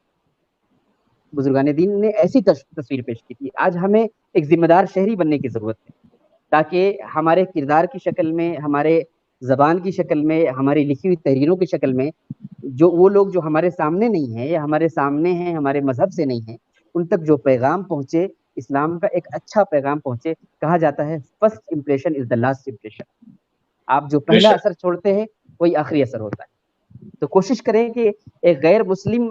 Speaker 1: بزرگان دین نے ایسی تصویر پیش کی تھی. آج ہمیں ایک ذمہ دار شہری بننے کی ضرورت ہے، تاکہ ہمارے کردار کی شکل میں، ہمارے زبان کی شکل میں، ہماری لکھی ہوئی تحریروں کی شکل میں، جو وہ لوگ جو ہمارے سامنے نہیں ہیں یا ہمارے سامنے ہیں ہمارے مذہب سے نہیں ہیں، ان تک جو پیغام پہنچے، اسلام کا ایک اچھا پیغام پہنچے. کہا جاتا ہے first impression is the last impression. آپ جو
Speaker 2: بے
Speaker 1: پہلا
Speaker 2: شک
Speaker 1: اثر چھوڑتے ہیں وہی آخری اثر ہوتا ہے. تو کوشش کریں کہ ایک غیر مسلم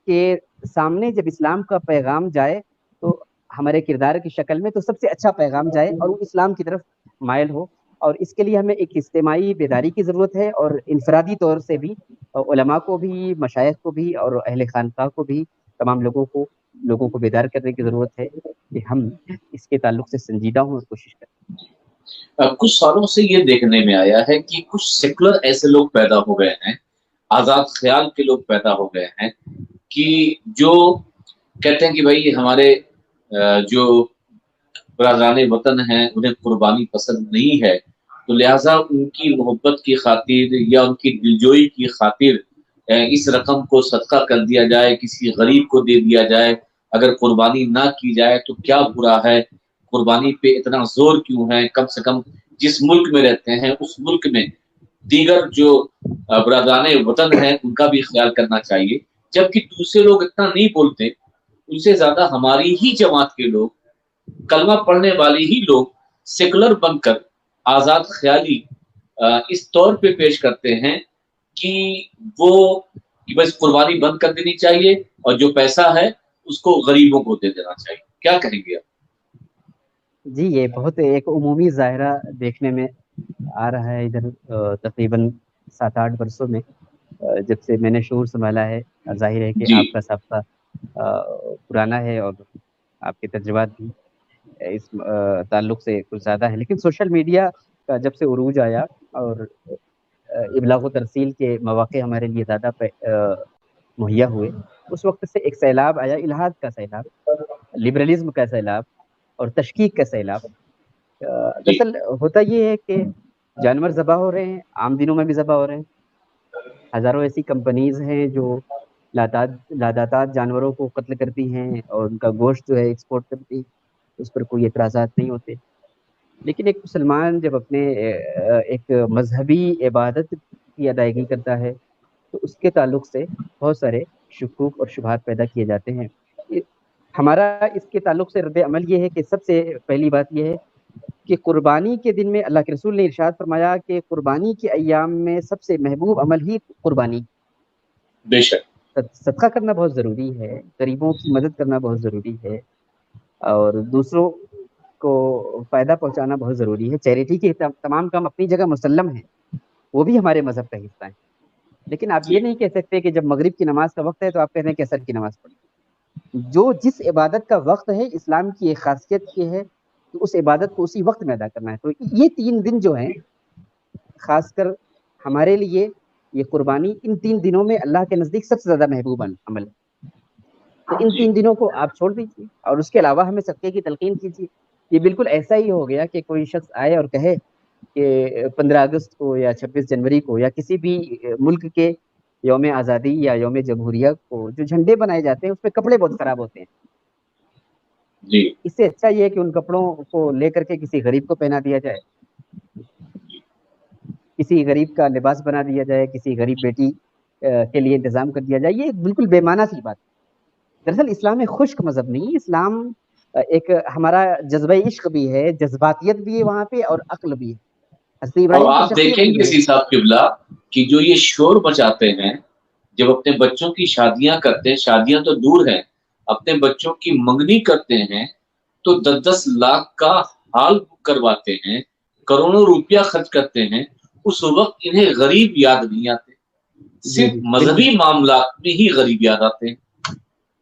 Speaker 1: کے سامنے جب اسلام کا پیغام جائے تو ہمارے کردار کی شکل میں تو سب سے اچھا پیغام جائے اور وہ اسلام کی طرف مائل ہو. اور اس کے لیے ہمیں ایک اجتماعی بیداری کی ضرورت ہے، اور انفرادی طور سے بھی علماء کو بھی، مشائخ کو بھی، اور اہل خانقاہ کو بھی، تمام لوگوں کو بیدار کرنے کی ضرورت ہے کہ ہم اس کے تعلق سے سنجیدہ ہوں اور کوشش کریں.
Speaker 2: کچھ سالوں سے یہ دیکھنے میں آیا ہے کہ کچھ سیکولر ایسے لوگ پیدا ہو گئے ہیں، آزاد خیال کے لوگ پیدا ہو گئے ہیں کہ جو کہتے ہیں کہ بھائی ہمارے جو برادران وطن ہیں انہیں قربانی پسند نہیں ہے، تو لہٰذا ان کی محبت کی خاطر یا ان کی دلجوئی کی خاطر اس رقم کو صدقہ کر دیا جائے، کسی غریب کو دے دیا جائے. اگر قربانی نہ کی جائے تو کیا برا ہے، قربانی پہ اتنا زور کیوں ہے؟ کم سے کم جس ملک میں رہتے ہیں اس ملک میں دیگر جو برادران وطن ہیں ان کا بھی خیال کرنا چاہیے. جبکہ دوسرے لوگ اتنا نہیں بولتے، ان سے زیادہ ہماری ہی جماعت کے لوگ، کلمہ پڑھنے والے ہی لوگ سیکولر بن کر آزاد خیالی اس طور پہ پیش کرتے ہیں کہ وہ کہ بس قربانی بند کر دینی چاہیے اور جو پیسہ ہے اس کو غریبوں کو دے دینا چاہیے. کیا کہیں گے آپ؟
Speaker 1: جی یہ بہت ایک عمومی ظاہرہ دیکھنے میں آ رہا ہے ادھر تقریباً 7-8 برسوں میں، جب سے میں نے شعور سنبھالا ہے. ظاہر ہے کہ
Speaker 2: جی
Speaker 1: آپ کا سابقہ پرانا ہے اور آپ کے تجربات بھی اس تعلق سے کچھ زیادہ ہے، لیکن سوشل میڈیا کا جب سے عروج آیا اور ابلاغ و ترسیل کے مواقع ہمارے لیے زیادہ مہیا ہوئے، اس وقت سے ایک سیلاب آیا، الحاد کا سیلاب، لبرلزم کا سیلاب اور تشکیک کا سیلاب.
Speaker 2: جی
Speaker 1: دراصل ہوتا یہ ہے کہ جانور ذبح ہو رہے ہیں، عام دنوں میں بھی ذبح ہو رہے ہیں. ہزاروں ایسی کمپنیز ہیں جو لاداتات جانوروں کو قتل کرتی ہیں اور ان کا گوشت جو ہے ایکسپورٹ کرتی ہیں، اس پر کوئی اعتراضات نہیں ہوتے. لیکن ایک مسلمان جب اپنے ایک مذہبی عبادت کی ادائیگی کرتا ہے تو اس کے تعلق سے بہت سارے شکوک اور شبہات پیدا کیے جاتے ہیں. ہمارا اس کے تعلق سے رد عمل یہ ہے کہ سب سے پہلی بات یہ ہے کہ قربانی کے دن میں اللہ کے رسول نے ارشاد فرمایا کہ قربانی کے ایام میں سب سے محبوب عمل ہی قربانی.
Speaker 2: بے شک.
Speaker 1: صدقہ کرنا بہت ضروری ہے، غریبوں کی مدد کرنا بہت ضروری ہے، اور دوسروں کو فائدہ پہنچانا بہت ضروری ہے. چیریٹی کے تمام کام اپنی جگہ مسلم ہیں، وہ بھی ہمارے مذہب کا حصہ ہیں. لیکن آپ یہ نہیں کہہ سکتے کہ جب مغرب کی نماز کا وقت ہے تو آپ کہتے ہیں کہ عصر کی نماز پڑھی. جو جس عبادت کا وقت ہے اسلام کی ایک خاصیت یہ ہے کہ اس عبادت کو اسی وقت میں ادا کرنا ہے. تو یہ 3 دن جو ہیں خاص کر ہمارے لیے، یہ قربانی ان 3 دنوں میں اللہ کے نزدیک سب سے زیادہ محبوب عمل ہے. تو ان 3 دنوں کو آپ چھوڑ دیجیے اور اس کے علاوہ ہمیں صدقے کی تلقین کیجیے. یہ بالکل ایسا ہی ہو گیا کہ کوئی شخص آئے اور کہے کہ 15 اگست کو یا 26 جنوری کو یا کسی بھی ملک کے یوم آزادی یا یوم جمہوریہ کو جو جھنڈے بنائے جاتے ہیں اس پہ کپڑے بہت خراب ہوتے ہیں.
Speaker 2: جی
Speaker 1: اس سے اچھا یہ ہے کہ ان کپڑوں کو لے کر کے کسی غریب کو پہنا دیا جائے، کسی غریب کا لباس بنا دیا جائے، کسی غریب بیٹی کے لیے انتظام کر دیا جائے. یہ بالکل بے معنی سی بات ہے. دراصل اسلام ایک خشک مذہب نہیں، اسلام ایک ہمارا جذبہ عشق بھی ہے، جذباتیت بھی ہے وہاں پہ اور عقل بھی ہے. حضرت
Speaker 2: اور
Speaker 1: ابراہیم کی
Speaker 2: آپ
Speaker 1: شخصیت
Speaker 2: دیکھیں
Speaker 1: بھی
Speaker 2: گے
Speaker 1: ہے.
Speaker 2: سی صاحب قبلہ کہ جو یہ شور مچاتے ہیں جب اپنے بچوں کی شادیاں کرتے ہیں، شادیاں تو دور ہیں، اپنے بچوں کی منگنی کرتے ہیں تو 10-10 لاکھ کا حال بک کرواتے ہیں، کروڑوں روپیہ خرچ کرتے ہیں، اس وقت انہیں غریب یاد نہیں آتے،
Speaker 1: جی
Speaker 2: صرف
Speaker 1: جی بالکل
Speaker 2: مذہبی معاملات میں ہی غریب یاد آتے ہیں۔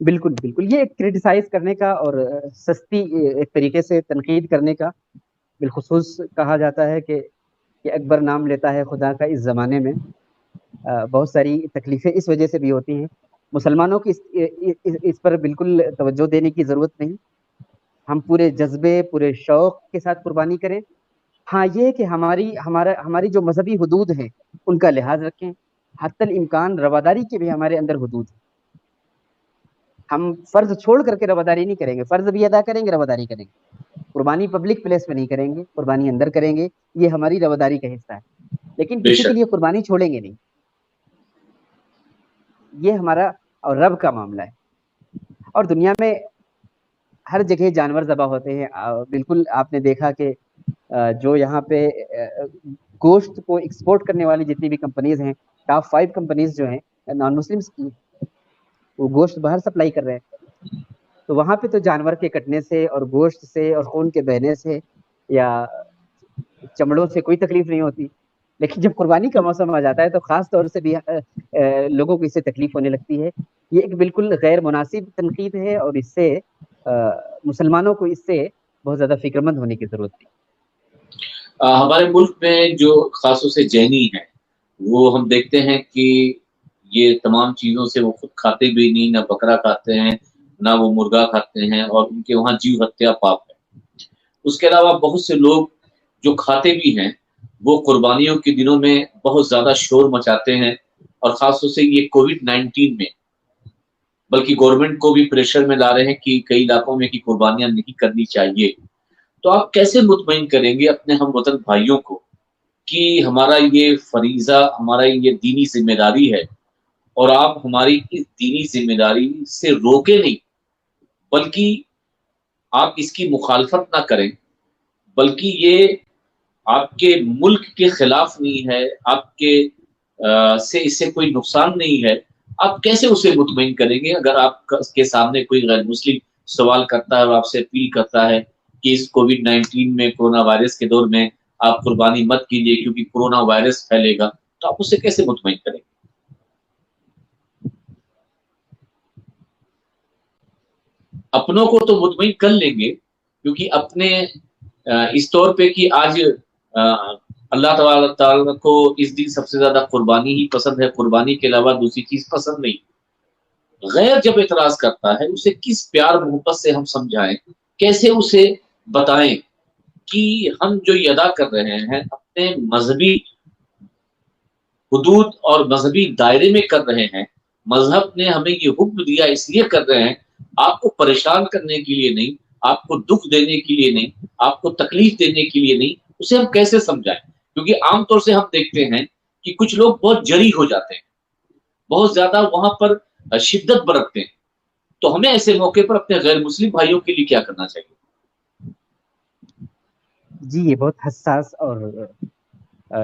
Speaker 1: بالکل بالکل، یہ ایک کرٹیسائز کرنے کا اور سستی ایک طریقے سے تنقید کرنے کا بالخصوص کہا جاتا ہے کہ اکبر نام لیتا ہے خدا کا اس زمانے میں۔ بہت ساری تکلیفیں اس وجہ سے بھی ہوتی ہیں، مسلمانوں کی اس پر بالکل توجہ دینے کی ضرورت نہیں، ہم پورے جذبے پورے شوق کے ساتھ قربانی کریں۔ ہاں یہ کہ ہماری جو مذہبی حدود ہیں ان کا لحاظ رکھیں، حتی الامکان رواداری کے بھی ہمارے اندر حدود ہیں، ہم فرض چھوڑ کر کے رواداری نہیں کریں گے، فرض بھی ادا کریں گے، رواداری کریں گے، قربانی پبلک پلیس پہ نہیں کریں گے، قربانی اندر کریں گے، یہ ہماری رواداری کا حصہ ہے، لیکن
Speaker 2: بے
Speaker 1: کسی کے
Speaker 2: شک
Speaker 1: لیے قربانی چھوڑیں گے نہیں، یہ ہمارا اور رب کا معاملہ ہے۔ اور دنیا میں ہر جگہ جانور ذبح ہوتے ہیں، بالکل آپ نے دیکھا کہ جو یہاں پہ گوشت کو ایکسپورٹ کرنے والی جتنی بھی کمپنیز ہیں، ٹاپ 5 کمپنیز جو ہیں نان مسلمس کی، وہ گوشت باہر سپلائی کر رہے ہیں، تو وہاں پہ تو جانور کے کٹنے سے اور گوشت سے اور خون کے بہنے سے یا چمڑوں سے کوئی تکلیف نہیں ہوتی، لیکن جب قربانی کا موسم آ جاتا ہے تو خاص طور سے بھی لوگوں کو اس سے تکلیف ہونے لگتی ہے۔ یہ ایک بالکل غیر مناسب تنقید ہے، اور اس سے مسلمانوں کو اس سے بہت زیادہ فکر مند ہونے کی ضرورت ہے۔
Speaker 2: ہمارے ملک میں جو خاص طور سے جینی ہیں وہ ہم دیکھتے ہیں کہ یہ تمام چیزوں سے وہ خود کھاتے بھی نہیں، نہ بکرا کھاتے ہیں نہ وہ مرغا کھاتے ہیں، اور ان کے وہاں جیو ہتیا پاپ ہے۔ اس کے علاوہ بہت سے لوگ جو کھاتے بھی ہیں وہ قربانیوں کے دنوں میں بہت زیادہ شور مچاتے ہیں، اور خاص طور سے یہ کووڈ-19 میں بلکہ گورنمنٹ کو بھی پریشر میں لا رہے ہیں کہ کئی علاقوں میں کہ قربانیاں نہیں کرنی چاہیے۔ تو آپ کیسے مطمئن کریں گے اپنے ہم وطن بھائیوں کو کہ ہمارا یہ فریضہ، ہمارا یہ دینی ذمہ داری ہے، اور آپ ہماری اس دینی ذمہ داری سے روکے نہیں، بلکہ آپ اس کی مخالفت نہ کریں، بلکہ یہ آپ کے ملک کے خلاف نہیں ہے، آپ کے سے اس سے کوئی نقصان نہیں ہے، آپ کیسے اسے مطمئن کریں گے اگر آپ کے سامنے کوئی غیر مسلم سوال کرتا ہے اور آپ سے اپیل کرتا ہے کہ اس کووڈ-19 میں، کورونا وائرس کے دور میں آپ قربانی مت کیجیے کیونکہ کورونا وائرس پھیلے گا، تو آپ اسے کیسے مطمئن کریں گے؟ اپنوں کو تو مطمئن کر لیں گے، کیونکہ اپنے اس طور پہ کہ آج اللہ تعالیٰ کو اس دن سب سے زیادہ قربانی ہی پسند ہے، قربانی کے علاوہ دوسری چیز پسند نہیں۔ غیر جب اعتراض کرتا ہے اسے کس پیار محبت سے ہم سمجھائیں، کیسے اسے بتائیں کہ ہم جو یہ ادا کر رہے ہیں اپنے مذہبی حدود اور مذہبی دائرے میں کر رہے ہیں، مذہب نے ہمیں یہ حکم دیا اس لیے کر رہے ہیں، آپ کو پریشان کرنے کے لیے نہیں، آپ کو دکھ دینے کے لیے نہیں، آپ کو تکلیف دینے کے لیے نہیں، اسے ہم کیسے سمجھائیں؟ کیونکہ عام طور سے ہم دیکھتے ہیں کہ کچھ لوگ بہت جری ہو جاتے ہیں، بہت زیادہ وہاں پر شدت برتتے ہیں، تو ہمیں ایسے موقع پر اپنے غیر مسلم بھائیوں کے لیے کیا کرنا چاہیے؟
Speaker 1: جی یہ بہت حساس اور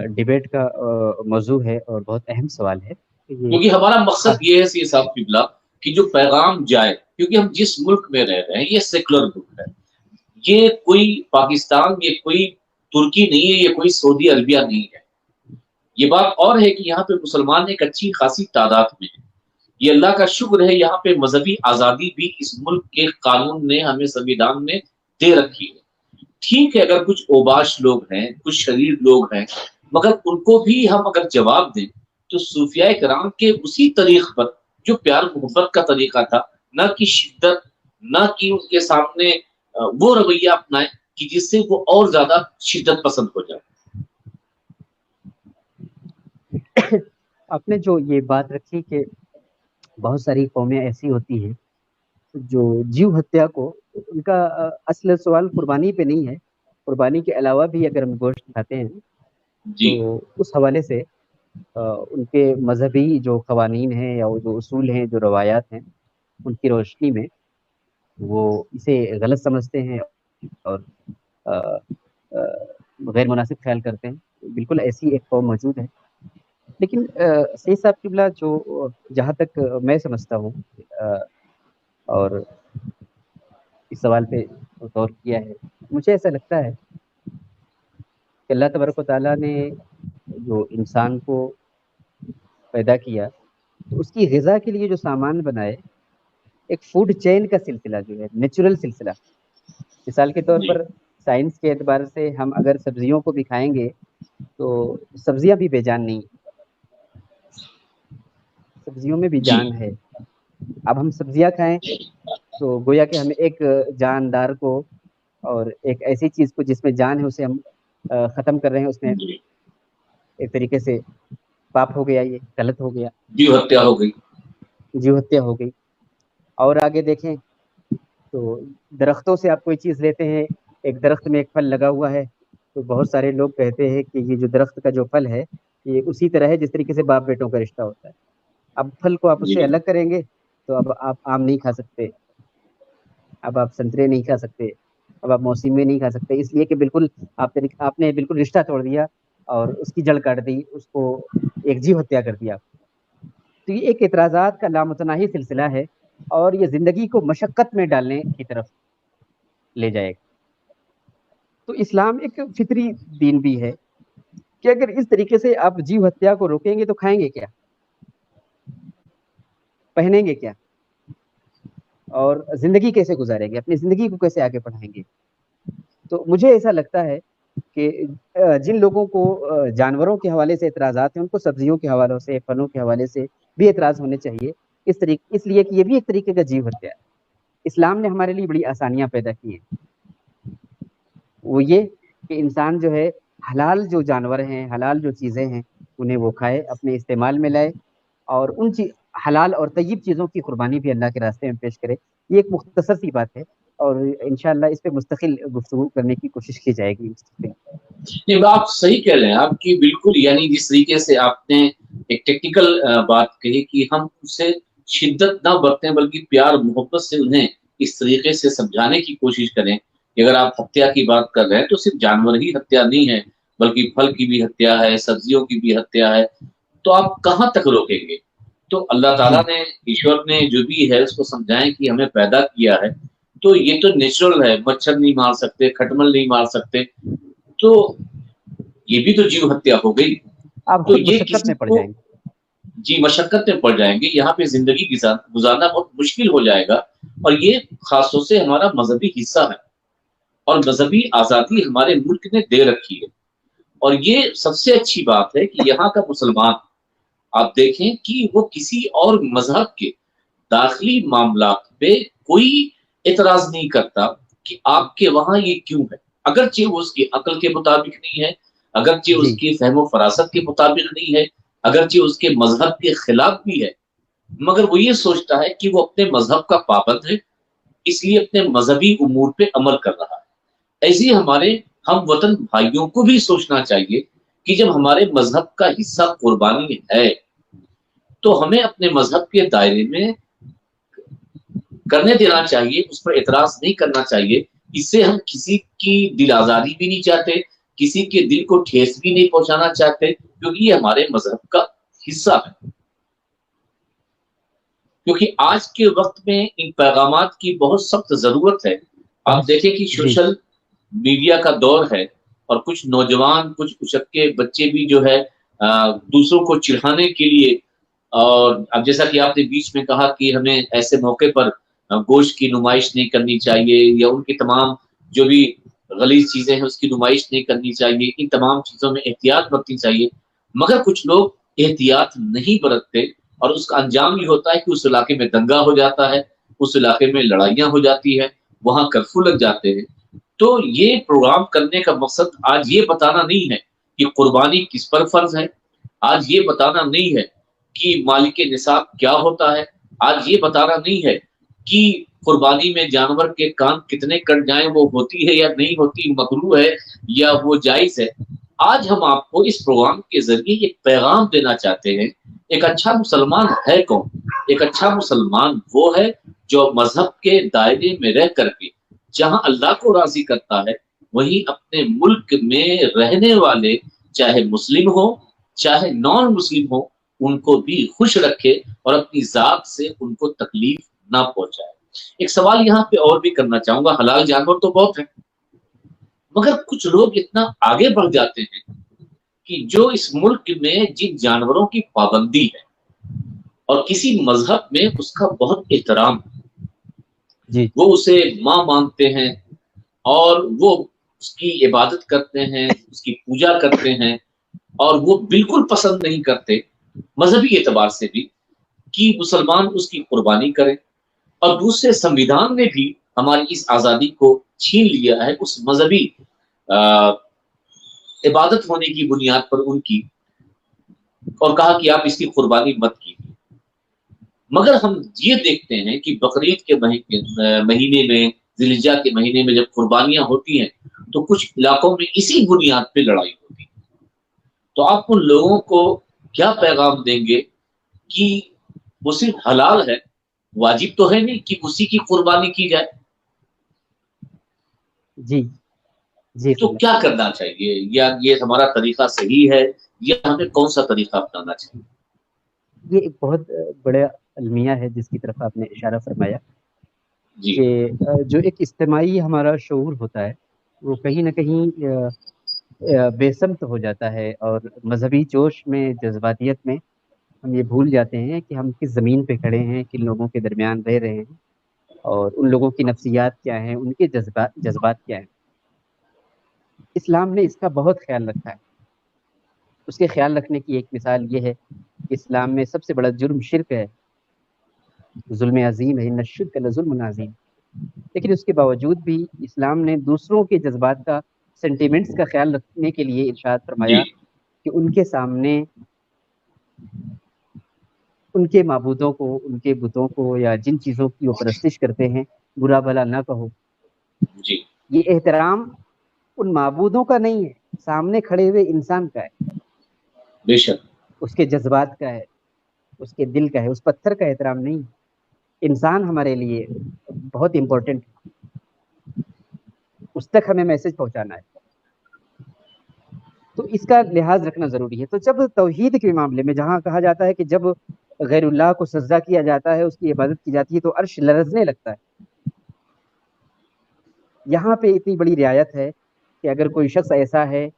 Speaker 1: ڈیبیٹ کا موضوع ہے اور بہت اہم سوال ہے یہ۔
Speaker 2: کیونکہ ہمارا مقصد یہ ہے سی صاحب قبلہ کہ جو پیغام جائے، کیونکہ ہم جس ملک میں رہ رہے ہیں یہ سیکولر ملک ہے، یہ کوئی پاکستان، یہ کوئی ترکی نہیں ہے، یہ کوئی سعودی عربیہ نہیں ہے۔ یہ بات اور ہے کہ یہاں پہ مسلمان ایک اچھی خاصی تعداد میں ہے، یہ اللہ کا شکر ہے، یہاں پہ مذہبی آزادی بھی اس ملک کے قانون نے ہمیں سنویدھان میں دے رکھی ہے۔ ٹھیک ہے اگر کچھ اوباش لوگ ہیں، کچھ شریر لوگ ہیں، مگر ان کو بھی ہم اگر جواب دیں تو صوفیاء کرام کے اسی طریق پر جو پیار محبت کا طریقہ تھا، نہ کہ شدت، نہ کہ ان کے سامنے وہ رویہ اپنائیں کہ جس سے وہ اور زیادہ شدت پسند ہو جائے۔
Speaker 1: آپ نے جو یہ بات رکھی کہ بہت ساری قومیں ایسی ہوتی ہیں جو جیو ہتیا کو، ان کا اصل سوال قربانی پہ نہیں ہے، قربانی کے علاوہ بھی اگر ہم گوشت کھاتے ہیں
Speaker 2: جی
Speaker 1: تو اس حوالے سے ان کے مذہبی جو قوانین ہیں یا وہ جو اصول ہیں، جو روایات ہیں، ان کی روشنی میں وہ اسے غلط سمجھتے ہیں اور غیر مناسب خیال کرتے ہیں۔ بالکل ایسی ایک قوم موجود ہے، لیکن سید صاحب قبلہ جو جہاں تک میں سمجھتا ہوں اور اس سوال پہ غور کیا ہے. مجھے ایسا لگتا ہے کہ اللہ تبارک و تعالیٰ نے جو انسان کو پیدا کیا تو اس کی غذا کے لیے جو سامان بنائے، ایک فوڈ چین کا سلسلہ جو ہے، نیچرل سلسلہ. مثال کے طور
Speaker 2: جی
Speaker 1: پر سائنس کے اعتبار سے ہم اگر سبزیوں کو بھی کھائیں گے تو سبزیاں بھی بے جان نہیں، سبزیوں میں بھی
Speaker 2: جی
Speaker 1: جان ہے. اب ہم سبزیاں کھائیں تو گویا کہ ہمیں ایک جاندار کو اور ایک ایسی چیز کو جس میں جان ہے اسے ہم ختم کر رہے ہیں. اس میں
Speaker 2: جی
Speaker 1: ایک طریقے سے پاپ ہو گیا، یہ غلط ہو گیا،
Speaker 2: جی ہتیا ہو گئی.
Speaker 1: جیو ہتیا ہو گئی. اور آگے دیکھیں تو درختوں سے آپ کوئی چیز لیتے ہیں، ایک درخت میں ایک پھل لگا ہوا ہے تو بہت سارے لوگ کہتے ہیں کہ یہ جو درخت کا جو پھل ہے یہ اسی طرح ہے جس طریقے سے باپ بیٹوں کا رشتہ ہوتا ہے. اب پھل کو آپ اس
Speaker 2: جی
Speaker 1: سے الگ کریں گے تو اب آپ آم نہیں کھا سکتے، اب آپ سنترے نہیں کھا سکتے، اب آپ موسمی نہیں کھا سکتے، اس لیے کہ بالکل آپ نے بالکل رشتہ توڑ دیا اور اس کی جڑ کاٹ دی، اس کو ایک جیو ہتیا کر دیا. تو یہ ایک اعتراضات کا لامتناہی سلسلہ ہے اور یہ زندگی کو مشقت میں ڈالنے کی طرف لے جائے گا. تو اسلام ایک فطری دین بھی ہے کہ اگر اس طریقے سے آپ جیو ہتیا کو روکیں گے تو کھائیں گے کیا، پہنیں گے کیا، اور زندگی کیسے گزاریں گے، اپنی زندگی کو کیسے آگے بڑھائیں گے. تو مجھے ایسا لگتا ہے کہ جن لوگوں کو جانوروں کے حوالے سے اعتراضات ہیں ان کو سبزیوں کے حوالوں سے، پھلوں کے حوالے سے بھی اعتراض ہونے چاہیے. اس لیے کہ یہ بھی ایک طریقے کا جیو ہتیا ہے. اسلام نے ہمارے لیے بڑی آسانیاں پیدا کی ہیں، وہ یہ کہ انسان جو ہے حلال جو جانور ہیں، حلال جو چیزیں ہیں انہیں وہ کھائے، اپنے استعمال میں لائے اور ان حلال اور طیب چیزوں کی قربانی بھی اللہ کے راستے میں پیش کرے. یہ ایک مختصر سی بات ہے اور انشاءاللہ اس پہ مستقل گفتگو کرنے کی کوشش کی جائے گی.
Speaker 2: نہیں آپ صحیح کہہ رہے ہیں، آپ کی بالکل، یعنی جس طریقے سے آپ نے ایک ٹیکنیکل بات کہی کہ ہم اسے شدت نہ برتیں بلکہ پیار محبت سے انہیں اس طریقے سے سمجھانے کی کوشش کریں کہ اگر آپ ہتیا کی بات کر رہے ہیں تو صرف جانور ہی ہتیا نہیں ہے بلکہ پھل کی بھی ہتیا ہے، سبزیوں کی بھی ہتیا ہے، تو آپ کہاں تک روکیں گے. تو اللہ
Speaker 1: جی
Speaker 2: تعالیٰ نے، ایشور نے جو بھی ہے اس کو سمجھائیں کہ ہمیں پیدا کیا ہے تو یہ تو نیچرل ہے، مچھر نہیں مار سکتے، کھٹمل نہیں مار سکتے، تو یہ بھی تو جیو ہتیا ہو گئی.
Speaker 1: آپ
Speaker 2: تو
Speaker 1: خود
Speaker 2: یہ
Speaker 1: مشقت
Speaker 2: کسی
Speaker 1: میں پڑ
Speaker 2: کو
Speaker 1: جائیں گے.
Speaker 2: جی مشقت میں پڑ جائیں گے، یہاں پہ زندگی گزارنا بہت مشکل ہو جائے گا. اور یہ خاص طور سے ہمارا مذہبی حصہ ہے اور مذہبی آزادی ہمارے ملک نے دے رکھی ہے. اور یہ سب سے اچھی بات ہے کہ یہاں کا مسلمان آپ دیکھیں کہ وہ کسی اور مذہب کے داخلی معاملات پہ کوئی اعتراض نہیں کرتا کہ آپ کے وہاں یہ کیوں ہے، اگرچہ وہ اس کی عقل کے مطابق نہیں ہے، اگرچہ اس
Speaker 1: جی
Speaker 2: کی فہم و فراست کے مطابق نہیں ہے، اگرچہ اس کے مذہب کے خلاف بھی ہے، مگر وہ یہ سوچتا ہے کہ وہ اپنے مذہب کا پابند ہے، اس لیے اپنے مذہبی امور پہ عمل کر رہا ہے. ایسے ہی ہمارے ہم وطن بھائیوں کو بھی سوچنا چاہیے کہ جب ہمارے مذہب کا حصہ قربانی ہے تو ہمیں اپنے مذہب کے دائرے میں کرنے دینا چاہیے، اس پر اعتراض نہیں کرنا چاہیے. اس سے ہم کسی کی دل آزاری بھی نہیں چاہتے، کسی کے دل کو ٹھیس بھی نہیں پہنچانا چاہتے، کیونکہ یہ ہمارے مذہب کا حصہ ہے. کیونکہ آج کے وقت میں ان پیغامات کی بہت سخت ضرورت ہے. آپ دیکھیں کہ
Speaker 1: جی
Speaker 2: سوشل میڈیا کا دور ہے اور کچھ نوجوان، کچھ اچکے بچے بھی جو ہے دوسروں کو چڑھانے کے لیے، اور اب جیسا کہ آپ نے بیچ میں کہا کہ ہمیں ایسے موقع پر گوشت کی نمائش نہیں کرنی چاہیے یا ان کی تمام جو بھی غلیظ چیزیں ہیں اس کی نمائش نہیں کرنی چاہیے، ان تمام چیزوں میں احتیاط برتنی چاہیے، مگر کچھ لوگ احتیاط نہیں برتتے اور اس کا انجام یہ ہوتا ہے کہ اس علاقے میں دنگا ہو جاتا ہے، اس علاقے میں لڑائیاں ہو جاتی ہے، وہاں کرفیو لگ جاتے ہیں. تو یہ پروگرام کرنے کا مقصد آج یہ بتانا نہیں ہے کہ قربانی کس پر فرض ہے، آج یہ بتانا نہیں ہے کہ مالک نصاب کیا ہوتا ہے، آج یہ بتانا نہیں ہے کہ قربانی میں جانور کے کان کتنے کٹ جائیں وہ ہوتی ہے یا نہیں ہوتی، مکروہ ہے یا وہ جائز ہے. آج ہم آپ کو اس پروگرام کے ذریعے ایک پیغام دینا چاہتے ہیں. ایک اچھا مسلمان ہے کون؟ ایک اچھا مسلمان وہ ہے جو مذہب کے دائرے میں رہ کر کے جہاں اللہ کو راضی کرتا ہے وہیں اپنے ملک میں رہنے والے چاہے مسلم ہو چاہے نان مسلم ہو ان کو بھی خوش رکھے اور اپنی ذات سے ان کو تکلیف نہ پہنچائے. ایک سوال یہاں پہ اور بھی کرنا چاہوں گا، حلال جانور تو بہت ہیں، مگر کچھ لوگ اتنا آگے بڑھ جاتے ہیں کہ جو اس ملک میں جن جانوروں کی پابندی ہے اور کسی مذہب میں اس کا بہت احترام ہے،
Speaker 1: جی
Speaker 2: وہ اسے ماں مانتے ہیں اور وہ اس کی عبادت کرتے ہیں، اس کی پوجا کرتے ہیں، اور وہ بالکل پسند نہیں کرتے مذہبی اعتبار سے بھی کہ مسلمان اس کی قربانی کرے، اور دوسرے سمویدھان نے بھی ہماری اس آزادی کو چھین لیا ہے اس مذہبی عبادت ہونے کی بنیاد پر ان کی، اور کہا کہ آپ اس کی قربانی مت کیجیے۔ مگر ہم یہ دیکھتے ہیں کہ بقرعید کے مہینے میں، ذی الحجہ کے مہینے میں جب قربانیاں ہوتی ہیں تو کچھ علاقوں میں اسی بنیاد پہ لڑائی ہوتی ہے۔ تو آپ ان لوگوں کو کیا پیغام دیں گے کہ وہ صرف حلال ہے، واجب تو ہے نہیں کہ اسی کی قربانی کی جائے؟
Speaker 1: جی جی
Speaker 2: تو کیا کرنا چاہیے، یا یہ ہمارا طریقہ صحیح ہے، یا ہمیں کون سا طریقہ اپنانا چاہیے؟
Speaker 1: یہ ایک بہت بڑا المیہ ہے جس کی طرف آپ نے اشارہ فرمایا،
Speaker 2: جی
Speaker 1: کہ جو ایک اجتماعی ہمارا شعور ہوتا ہے وہ کہیں نہ کہیں بے سمت ہو جاتا ہے، اور مذہبی جوش میں، جذباتیت میں ہم یہ بھول جاتے ہیں کہ ہم کس زمین پہ کھڑے ہیں، کن لوگوں کے درمیان رہ رہے ہیں، اور ان لوگوں کی نفسیات کیا ہیں، ان کے جذبات کیا ہیں۔ اسلام نے اس کا بہت خیال رکھا ہے۔ اس کے خیال رکھنے کی ایک مثال یہ ہے کہ اسلام میں سب سے بڑا جرم شرک ہے، ظلم عظیم ہے، ان الشرک لظلم عظیم، لیکن اس کے باوجود بھی اسلام نے دوسروں کے جذبات کا، سینٹیمنٹس کا خیال رکھنے کے لیے ارشاد
Speaker 2: جی
Speaker 1: فرمایا کہ ان کے سامنے ان کے معبودوں کو، ان کے بتوں کو، یا جن چیزوں کی وہ پرستش کرتے ہیں، برا بھلا نہ کہو۔
Speaker 2: جی
Speaker 1: یہ احترام ان معبودوں کا نہیں ہے، سامنے کھڑے ہوئے انسان کا ہے،
Speaker 2: بے شک
Speaker 1: اس کے جذبات کا ہے، اس کے دل کا ہے، اس پتھر کا احترام نہیں۔ انسان ہمارے لیے بہت امپورٹنٹ ہے، اس تک ہمیں میسج پہنچانا ہے، تو اس کا لحاظ رکھنا ضروری ہے۔ تو جب توحید کے معاملے میں جہاں کہا جاتا ہے کہ جب غیر اللہ کو سجدہ کیا جاتا ہے، اس کی عبادت کی جاتی ہے، تو عرش لرزنے لگتا ہے، یہاں پہ اتنی بڑی رعایت ہے کہ اگر کوئی شخص ایسا ہے،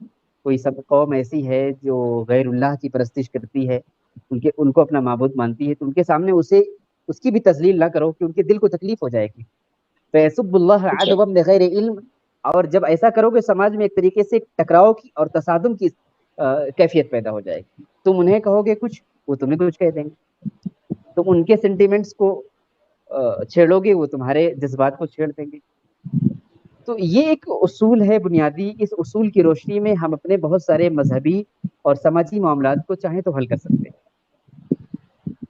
Speaker 1: کوئی سب قوم ایسی ہے جو غیر اللہ کی پرستش کرتی ہے، ان کو اپنا معبود مانتی ہے، تو ان کے سامنے اس کی بھی تذلیل نہ کرو کہ ان کے دل کو تکلیف ہو جائے گی۔ فَيَسُبُّ اللَّهَ
Speaker 2: بے شک
Speaker 1: عَدْوًا بِغَيْرِ علم، اور جب ایسا کرو گے سماج میں ایک طریقے سے ٹکراؤ کی اور تصادم کی کیفیت پیدا ہو جائے گی۔ تم انہیں کہو گے کچھ، وہ تمہیں کچھ کہہ دیں گے، تم ان کے سینٹیمنٹس کو چھیڑو گے، وہ تمہارے جذبات کو چھیڑ دیں گے۔ تو یہ ایک اصول ہے بنیادی، اس اصول کی روشنی میں ہم اپنے بہت سارے مذہبی اور سماجی معاملات کو چاہیں تو حل کر سکتے ہیں،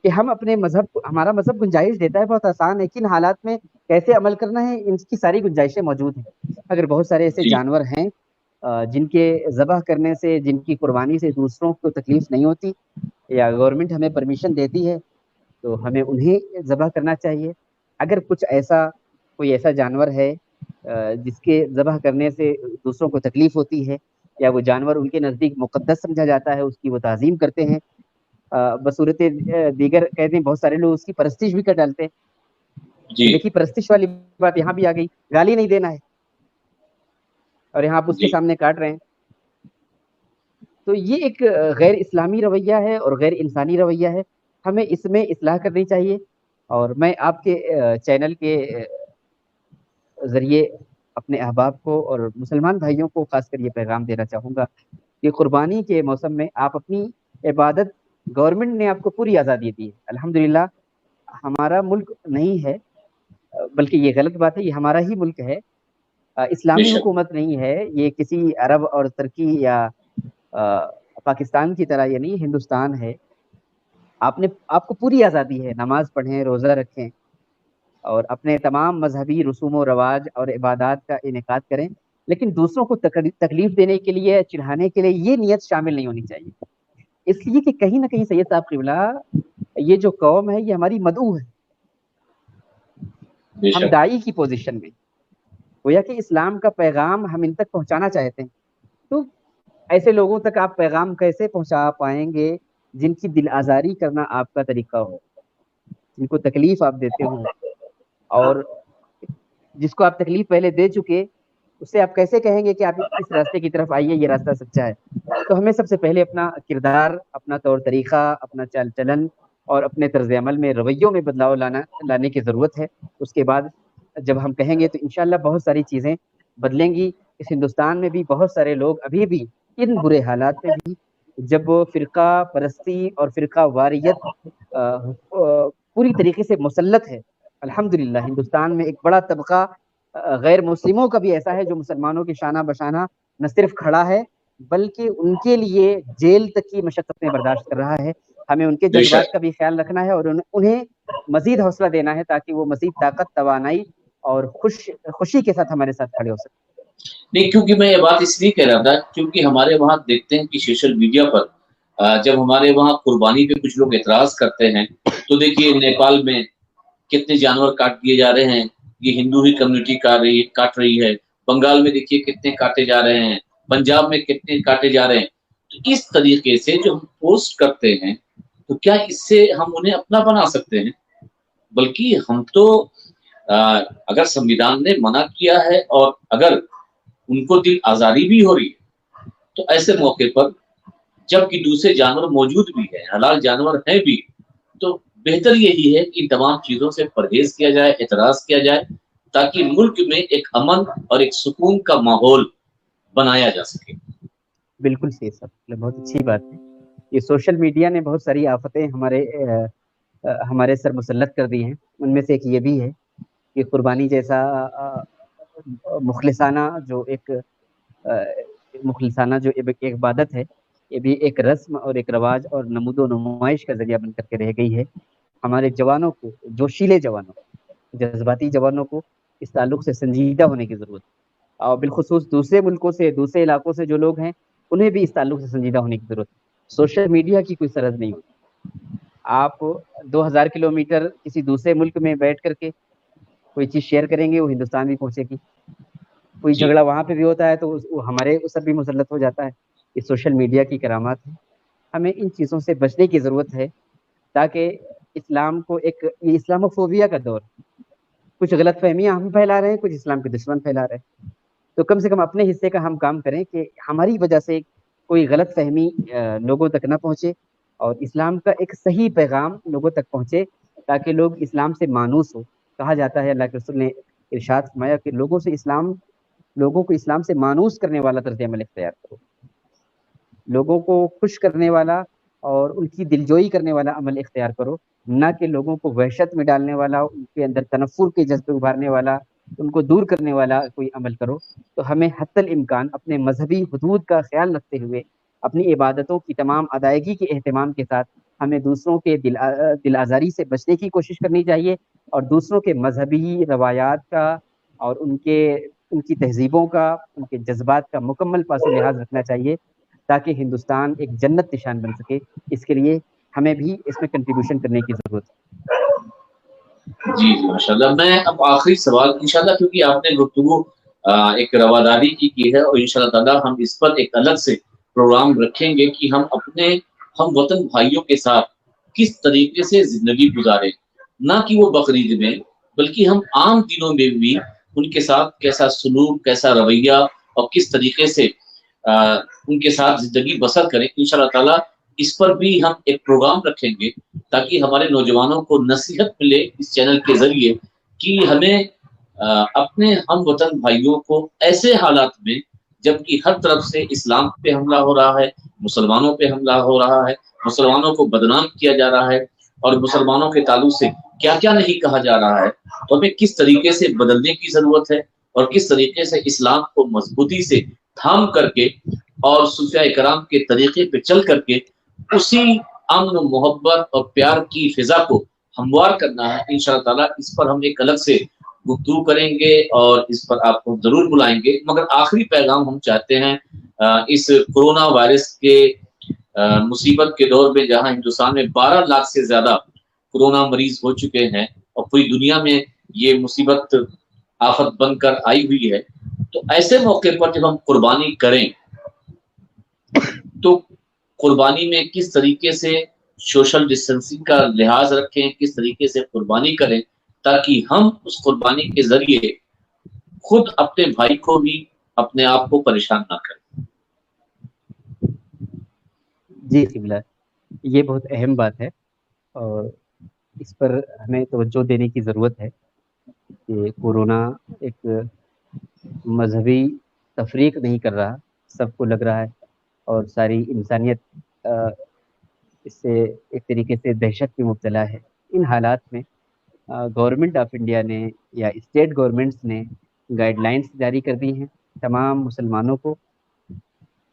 Speaker 1: کہ ہم اپنے مذہب، ہمارا مذہب گنجائش دیتا ہے، بہت آسان ہے، کن حالات میں کیسے عمل کرنا ہے، ان کی ساری گنجائشیں موجود ہیں۔ اگر بہت سارے ایسے
Speaker 2: جی
Speaker 1: جانور ہیں جن کے ذبح کرنے سے، جن کی قربانی سے دوسروں کو تکلیف نہیں ہوتی، یا گورنمنٹ ہمیں پرمیشن دیتی ہے، تو ہمیں انہیں ذبح کرنا چاہیے۔ اگر کچھ ایسا، کوئی ایسا جانور ہے جس کے ذبح کرنے سے دوسروں کو تکلیف ہوتی ہے، یا وہ جانور ان کے نزدیک مقدس سمجھا جاتا ہے، اس کی وہ تعظیم کرتے ہیں، بصورت دیگر کہتے ہیں بہت سارے لوگ اس کی پرستش بھی کر ڈالتے ہیں،
Speaker 2: جی
Speaker 1: کہ دیکھیے پرستش والی بات یہاں بھی آ گئی، گالی نہیں دینا ہے، اور یہاں آپ اس کے
Speaker 2: جی
Speaker 1: سامنے کاٹ رہے ہیں۔ تو یہ ایک غیر اسلامی رویہ ہے اور غیر انسانی رویہ ہے، ہمیں اس میں اصلاح کرنی چاہیے۔ اور میں آپ کے چینل کے ذریعے اپنے احباب کو اور مسلمان بھائیوں کو خاص کر یہ پیغام دینا چاہوں گا کہ قربانی کے موسم میں آپ اپنی عبادت، گورنمنٹ نے آپ کو پوری آزادی دی ہے، الحمدللہ۔ ہمارا ملک نہیں ہے، بلکہ یہ غلط بات ہے، یہ ہمارا ہی ملک ہے،
Speaker 2: بے
Speaker 1: اسلامی
Speaker 2: شک
Speaker 1: حکومت نہیں ہے یہ، کسی عرب اور ترکی یا پاکستان کی طرح یہ نہیں، ہندوستان ہے۔ آپ کو پوری آزادی ہے، نماز پڑھیں، روزہ رکھیں، اور اپنے تمام مذہبی رسوم و رواج اور عبادات کا انعقاد کریں، لیکن دوسروں کو تکلیف دینے کے لیے، چڑھانے کے لیے یہ نیت شامل نہیں ہونی چاہیے، اس لیے کہ کہیں نہ کہیں سید صاحب قبلہ، یہ جو قوم ہے یہ ہماری مدعو ہے،
Speaker 2: بے
Speaker 1: ہم
Speaker 2: شک
Speaker 1: داعی کی پوزیشن میں، گویا کہ اسلام کا پیغام ہم ان تک پہنچانا چاہتے ہیں، تو ایسے لوگوں تک آپ پیغام کیسے پہنچا پائیں گے جن کی دل آزاری کرنا آپ کا طریقہ ہو، جن کو تکلیف آپ دیتے ہوں، اور جس کو آپ تکلیف پہلے دے چکے اسے آپ کیسے کہیں گے کہ آپ اس راستے کی طرف آئیے، یہ راستہ سچا ہے؟ تو ہمیں سب سے پہلے اپنا کردار، اپنا طور طریقہ، اپنا چال چلن اور اپنے طرز عمل میں، رویوں میں بدلاؤ لانے کی ضرورت ہے۔ اس کے بعد جب ہم کہیں گے تو انشاءاللہ بہت ساری چیزیں بدلیں گی۔ اس ہندوستان میں بھی بہت سارے لوگ ابھی بھی ان برے حالات میں بھی، جب فرقہ پرستی اور فرقہ واریت پوری طریقے سے مسلط ہے، الحمدللہ ہندوستان میں ایک بڑا طبقہ غیر مسلموں کا بھی ایسا ہے جو مسلمانوں کی شانہ بشانہ نہ صرف کھڑا ہے بلکہ ان کے لیے جیل تک کی مشقتیں برداشت کر رہا ہے۔ ہمیں ان کے
Speaker 2: بے
Speaker 1: جذبات
Speaker 2: شک
Speaker 1: کا بھی خیال رکھنا ہے اور انہیں مزید حوصلہ دینا ہے تاکہ وہ مزید طاقت، توانائی اور خوشی کے ساتھ ہمارے ساتھ کھڑے ہو سکیں۔
Speaker 2: نہیں، کیونکہ میں یہ بات اس لیے کہہ رہا تھا کیونکہ ہمارے وہاں دیکھتے ہیں کہ سوشل میڈیا پر جب ہمارے وہاں قربانی پہ کچھ لوگ اعتراض کرتے ہیں تو دیکھیے نیپال میں کتنے جانور کاٹ دیے جا رہے ہیں، یہ ہندو ہی کمیونٹی کاٹ رہی ہے، بنگال میں دیکھیے کتنے کاٹے جا رہے ہیں، پنجاب میں کتنے کاٹے جا رہے ہیں۔ تو اس طریقے سے جو ہم پوسٹ کرتے ہیں تو کیا اس سے ہم انہیں اپنا بنا سکتے ہیں؟ بلکہ ہم تو اگر سنویدھان نے منع کیا ہے اور اگر ان کو دل آزاری بھی ہو رہی ہے تو ایسے موقع پر جبکہ دوسرے جانور موجود بھی ہیں، حلال جانور ہیں بھی، تو بہتر یہی ہے کہ ان تمام چیزوں سے پرہیز کیا جائے، اعتراض کیا جائے تاکہ ملک میں ایک امن اور ایک سکون کا ماحول بنایا جا سکے۔
Speaker 1: بالکل صحیح صاحب، بہت اچھی بات ہے۔ یہ سوشل میڈیا نے بہت ساری آفتیں ہمارے سر مسلط کر دی ہیں، ان میں سے ایک یہ بھی ہے کہ قربانی جیسا مخلصانہ جو ایک عبادت ہے، یہ بھی ایک رسم اور ایک رواج اور نمود و نمائش کا ذریعہ بن کر کے رہ گئی ہے۔ ہمارے جوانوں کو، جوشیلے جوانوں، جذباتی جوانوں کو اس تعلق سے سنجیدہ ہونے کی ضرورت ہے، اور بالخصوص دوسرے ملکوں سے، دوسرے علاقوں سے جو لوگ ہیں انہیں بھی اس تعلق سے سنجیدہ ہونے کی ضرورت ہے۔ سوشل میڈیا کی کوئی سرحد نہیں ہوتی۔ آپ 2000 کلومیٹر کسی دوسرے ملک میں بیٹھ کر کے کوئی چیز شیئر کریں گے وہ ہندوستان بھی پہنچے گی، کوئی
Speaker 2: جی
Speaker 1: جھگڑا وہاں پہ بھی ہوتا ہے تو وہ ہمارے اس پر بھی مسلط ہو جاتا ہے۔ یہ سوشل میڈیا کی کرامات ہے، ہمیں ان چیزوں سے بچنے کی ضرورت ہے تاکہ اسلام کو یہ اسلاموفوبیا کا دور، کچھ غلط فہمیاں ہم پھیلا رہے ہیں، کچھ اسلام کے دشمن پھیلا رہے ہیں، تو کم سے کم اپنے حصے کا ہم کام کریں کہ ہماری وجہ سے کوئی غلط فہمی لوگوں تک نہ پہنچے اور اسلام کا ایک صحیح پیغام لوگوں تک پہنچے تاکہ لوگ اسلام سے مانوس ہو۔ کہا جاتا ہے، اللہ کے رسول نے ارشاد فرمایا کہ لوگوں کو اسلام سے مانوس کرنے والا طرز عمل اختیار کرو، لوگوں کو خوش کرنے والا اور ان کی دلجوئی کرنے والا عمل اختیار کرو، نہ کہ لوگوں کو وحشت میں ڈالنے والا، ان کے اندر تنفر کے جذبے ابھارنے والا، ان کو دور کرنے والا کوئی عمل کرو۔ تو ہمیں حتی الامکان اپنے مذہبی حدود کا خیال رکھتے ہوئے اپنی عبادتوں کی تمام ادائیگی کے اہتمام کے ساتھ ہمیں دوسروں کے دل آزاری سے بچنے کی کوشش کرنی چاہیے اور دوسروں کے مذہبی روایات کا اور ان کی تہذیبوں کا، ان کے جذبات کا مکمل پاس و لحاظ رکھنا چاہیے تاکہ ہندوستان ایک جنت نشان بن سکے۔ اس کے لیے ہمیں بھی اس میں کنٹریبیوشن کرنے کی ضرورت ہے۔
Speaker 2: جی جی ماشاء اللہ۔ میں اب آخری سوال انشاءاللہ، کیونکہ آپ نے گفتگو ایک رواداری کی ہے اور انشاءاللہ تعالی ہم اس پر ایک الگ سے پروگرام رکھیں گے کہ ہم اپنے ہم وطن بھائیوں کے ساتھ کس طریقے سے زندگی گزاریں، نہ کہ وہ بقرعید میں بلکہ ہم عام دنوں میں بھی ان کے ساتھ کیسا سلوک، کیسا رویہ اور کس طریقے سے ان کے ساتھ زندگی بسر کریں۔ انشاءاللہ تعالی اس پر بھی ہم ایک پروگرام رکھیں گے تاکہ ہمارے نوجوانوں کو نصیحت ملے اس چینل کے ذریعے کہ ہمیں اپنے ہم وطن بھائیوں کو ایسے حالات میں جبکہ ہر طرف سے اسلام پہ حملہ ہو رہا ہے، مسلمانوں پہ حملہ ہو رہا ہے، مسلمانوں کو بدنام کیا جا رہا ہے اور مسلمانوں کے تعلق سے کیا کیا نہیں کہا جا رہا ہے، تو ہمیں کس طریقے سے بدلنے کی ضرورت ہے اور کس طریقے سے اسلام کو مضبوطی سے تھام کر کے اور صوفیاء کرام کے طریقے پہ چل کر کے اسی امن و محبت اور پیار کی فضا کو ہموار کرنا ہے۔ انشاءاللہ تعالیٰ اس پر ہم ایک الگ سے گفتگو کریں گے اور اس پر آپ کو ضرور بلائیں گے۔ مگر آخری پیغام ہم چاہتے ہیں اس کرونا وائرس کے مصیبت کے دور میں جہاں ہندوستان میں 12 لاکھ سے زیادہ کرونا مریض ہو چکے ہیں اور پوری دنیا میں یہ مصیبت آفت بن کر آئی ہوئی ہے، تو ایسے موقع پر جب ہم قربانی کریں تو قربانی میں کس طریقے سے سوشل ڈسٹینسنگ کا لحاظ رکھیں، کس طریقے سے قربانی کریں تاکہ ہم اس قربانی کے ذریعے خود اپنے بھائی کو بھی اپنے آپ کو پریشان نہ کریں۔
Speaker 1: جی قبلہ، یہ بہت اہم بات ہے، اور اس پر ہمیں توجہ دینے کی ضرورت ہے کہ کورونا ایک مذہبی تفریق نہیں کر رہا، سب کو لگ رہا ہے، اور ساری انسانیت اس سے ایک طریقے سے دہشت میں مبتلا ہے۔ ان حالات میں گورنمنٹ آف انڈیا نے یا اسٹیٹ گورنمنٹس نے گائیڈ لائنس جاری کر دی ہیں تمام مسلمانوں کو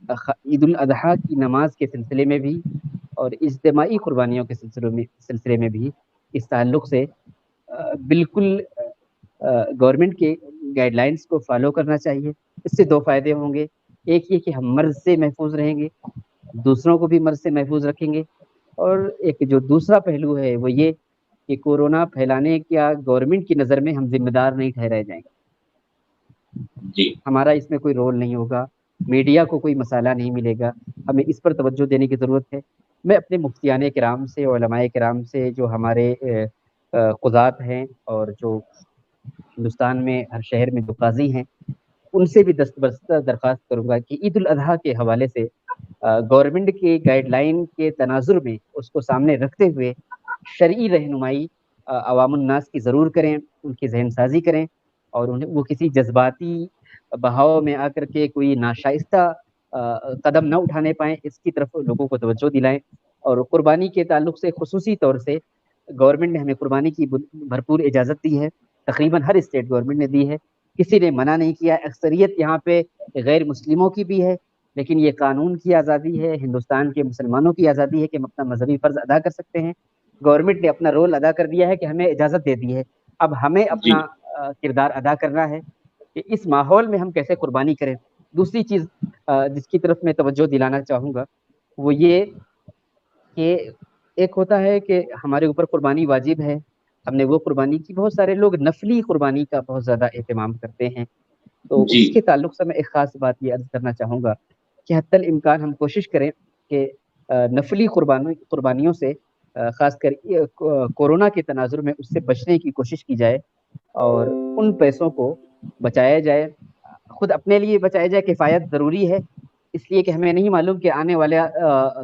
Speaker 1: عید الاضحیٰ کی نماز کے سلسلے میں بھی اور اجتماعی قربانیوں کے سلسلے میں بھی اس تعلق سے بالکل گورنمنٹ کے گائیڈ لائنس کو فالو کرنا چاہیے۔ اس سے دو فائدے ہوں گے، ایک یہ کہ ہم مرض سے محفوظ رہیں گے، دوسروں کو بھی مرض سے محفوظ رکھیں گے، اور ایک جو دوسرا پہلو ہے وہ یہ کہ کورونا پھیلانے کا گورنمنٹ کی نظر میں ہم ذمہ دار نہیں ٹھہرائے جائیں گے،
Speaker 2: جی
Speaker 1: ہمارا اس میں کوئی رول نہیں ہوگا، میڈیا کو کوئی مسئلہ نہیں ملے گا، ہمیں اس پر توجہ دینے کی ضرورت ہے۔ میں اپنے مفتیان کرام سے، علماء کرام سے، جو ہمارے قضات ہیں اور جو ہندوستان میں ہر شہر میں جو قاضی ہیں، ان سے بھی دستبردستہ درخواست کروں گا کہ عید الاضحیٰ کے حوالے سے گورنمنٹ کے گائیڈ لائن کے تناظر میں اس کو سامنے رکھتے ہوئے شرعی رہنمائی عوام الناس کی ضرور کریں، ان کی ذہن سازی کریں، اور انہیں وہ کسی جذباتی بہاؤ میں آ کر کے کوئی ناشائستہ قدم نہ اٹھانے پائیں، اس کی طرف لوگوں کو توجہ دلائیں۔ اور قربانی کے تعلق سے خصوصی طور سے گورنمنٹ نے ہمیں قربانی کی بھرپور اجازت دی ہے، تقریباً ہر اسٹیٹ گورنمنٹ نے دی ہے، کسی نے منع نہیں کیا۔ اکثریت یہاں پہ غیر مسلموں کی بھی ہے، لیکن یہ قانون کی آزادی ہے، ہندوستان کے مسلمانوں کی آزادی ہے کہ ہم اپنا مذہبی فرض ادا کر سکتے ہیں۔ گورنمنٹ نے اپنا رول ادا کر دیا ہے کہ ہمیں اجازت دے دی ہے، اب ہمیں
Speaker 2: جی
Speaker 1: اپنا کردار ادا کرنا ہے کہ اس ماحول میں ہم کیسے قربانی کریں۔ دوسری چیز جس کی طرف میں توجہ دلانا چاہوں گا وہ یہ کہ ایک ہوتا ہے کہ ہمارے اوپر قربانی واجب ہے، ہم نے وہ قربانی کی، بہت سارے لوگ نفلی قربانی کا بہت زیادہ اہتمام کرتے ہیں، تو
Speaker 2: جی
Speaker 1: اس کے تعلق سے میں ایک خاص بات یہ عرض کرنا چاہوں گا کہ حتی الامکان ہم کوشش کریں کہ نفلی قربانیوں سے خاص کر کورونا کے تناظر میں اس سے بچنے کی کوشش کی جائے، اور ان پیسوں کو بچایا جائے، خود اپنے لیے بچایا جائے۔ کفایت ضروری ہے، اس لیے کہ ہمیں نہیں معلوم کہ آنے والے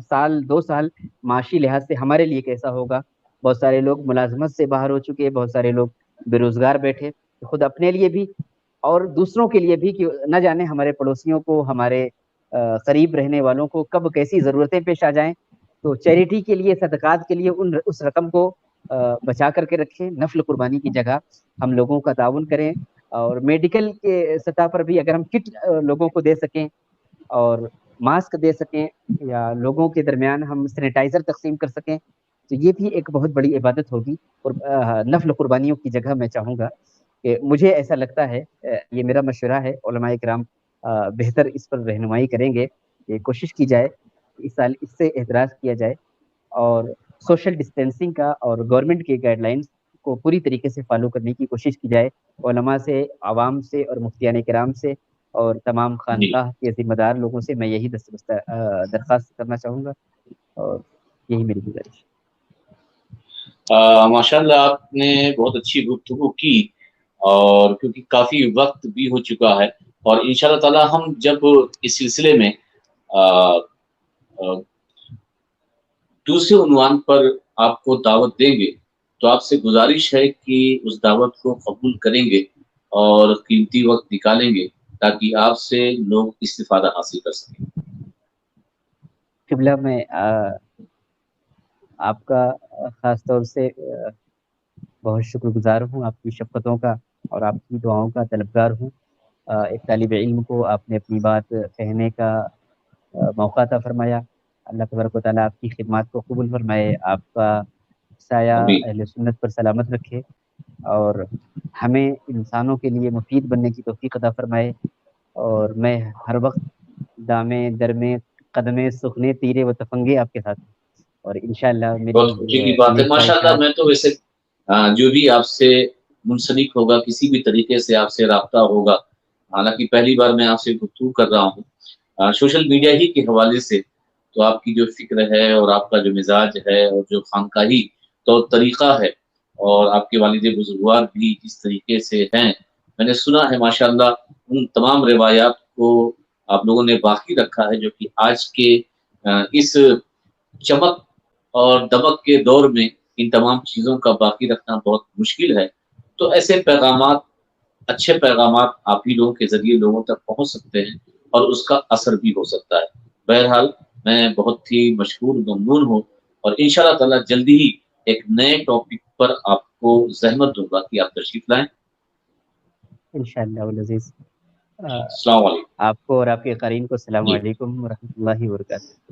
Speaker 1: سال 2 سال معاشی لحاظ سے ہمارے لیے کیسا ہوگا۔ بہت سارے لوگ ملازمت سے باہر ہو چکے، بہت سارے لوگ بے روزگار بیٹھے، خود اپنے لیے بھی اور دوسروں کے لیے بھی، کہ نہ جانے ہمارے پڑوسیوں کو، ہمارے قریب رہنے والوں کو کب کیسی ضرورتیں پیش آ جائیں، تو چیریٹی کے لیے، صدقات کے لیے اس رقم کو بچا کر کے رکھیں۔ نفل قربانی کی جگہ ہم لوگوں کا تعاون کریں، اور میڈیکل کے سطح پر بھی اگر ہم کٹ لوگوں کو دے سکیں اور ماسک دے سکیں، یا لوگوں کے درمیان ہم سینیٹائزر تقسیم کر سکیں، تو یہ بھی ایک بہت بڑی عبادت ہوگی۔ اور نفل قربانیوں کی جگہ میں چاہوں گا کہ مجھے ایسا لگتا ہے، یہ میرا مشورہ ہے، علماء کرام بہتر اس پر رہنمائی کریں گے کہ کوشش کی جائے اس سال اس سے احتراز کیا جائے، اور سوشل ڈسٹینسنگ کا اور گورنمنٹ کے گائیڈ لائنس کو پوری طریقے سے فالو کرنے کی کوشش کی جائے۔ علماء سے، عوام سے اور مفتیان کرام سے اور تمام
Speaker 2: جی
Speaker 1: خانقاہ کے ذمہ دار لوگوں سے میں یہی درخواست کرنا چاہوں گا، اور یہی میری گزارش۔
Speaker 2: ماشاء اللہ آپ نے بہت اچھی گفتگو کی، اور کیونکہ کافی وقت بھی ہو چکا ہے، اور ان شاء اللہ تعالی ہم جب اس سلسلے میں دوسرے عنوان پر آپ کو دعوت دیں گے تو آپ سے گزارش ہے کہ اس دعوت کو قبول کریں گے اور قیمتی وقت نکالیں گے تاکہ آپ سے لوگ استفادہ حاصل کر سکیں۔
Speaker 1: قبلہ، میں آپ کا خاص طور سے بہت شکر گزار ہوں، آپ کی شفقتوں کا اور آپ کی دعاؤں کا طلبگار ہوں۔ ایک طالب علم کو آپ نے اپنی بات کہنے کا موقع عطا فرمایا، اللہ تبارک و تعالیٰ آپ کی خدمات کو قبول فرمائے، آپ کا سایہ
Speaker 2: ابھی
Speaker 1: اہل سنت پر سلامت رکھے، اور ہمیں انسانوں کے لیے مفید بننے کی توفیق عطا فرمائے۔ اور میں ہر وقت دامے درمے قدمے سخنے تیرے و تفنگے آپ کے ساتھ ہوں، اور انشاءاللہ میری
Speaker 2: بہت خوشی کی بات ہے،
Speaker 1: نیک
Speaker 2: ماشاء اللہ۔
Speaker 1: خواہشات۔
Speaker 2: میں تو ویسے جو بھی آپ سے منسلک ہوگا، کسی بھی طریقے سے آپ سے رابطہ ہوگا، حالانکہ پہلی بار میں آپ سے گفتگو کر رہا ہوں سوشل میڈیا ہی کے حوالے سے، تو آپ کی جو فکر ہے اور آپ کا جو مزاج ہے اور جو خانقاہی طور طریقہ ہے اور آپ کے والد بزرگوار بھی جس طریقے سے ہیں، میں نے سنا ہے ماشاءاللہ ان تمام روایات کو آپ لوگوں نے باقی رکھا ہے، جو کہ آج کے اس چمک اور دمک کے دور میں ان تمام چیزوں کا باقی رکھنا بہت مشکل ہے۔ تو ایسے پیغامات، اچھے پیغامات آپ ہی لوگوں کے ذریعے لوگوں تک پہنچ سکتے ہیں اور اس کا اثر بھی ہو سکتا ہے۔ بہرحال میں بہت ہی مشکور ممنون ہوں، اور انشاءاللہ تعالی جلدی ہی ایک نئے ٹاپک پر آپ کو زحمت دوں گا کہ آپ تشریف لائیں۔
Speaker 1: انشاءاللہ العزیز۔
Speaker 2: السلام علیکم۔
Speaker 1: آپ کو اور آپ کے قرین کو السلام
Speaker 2: جی
Speaker 1: علیکم ورحمۃ اللہ وبرکاتہ۔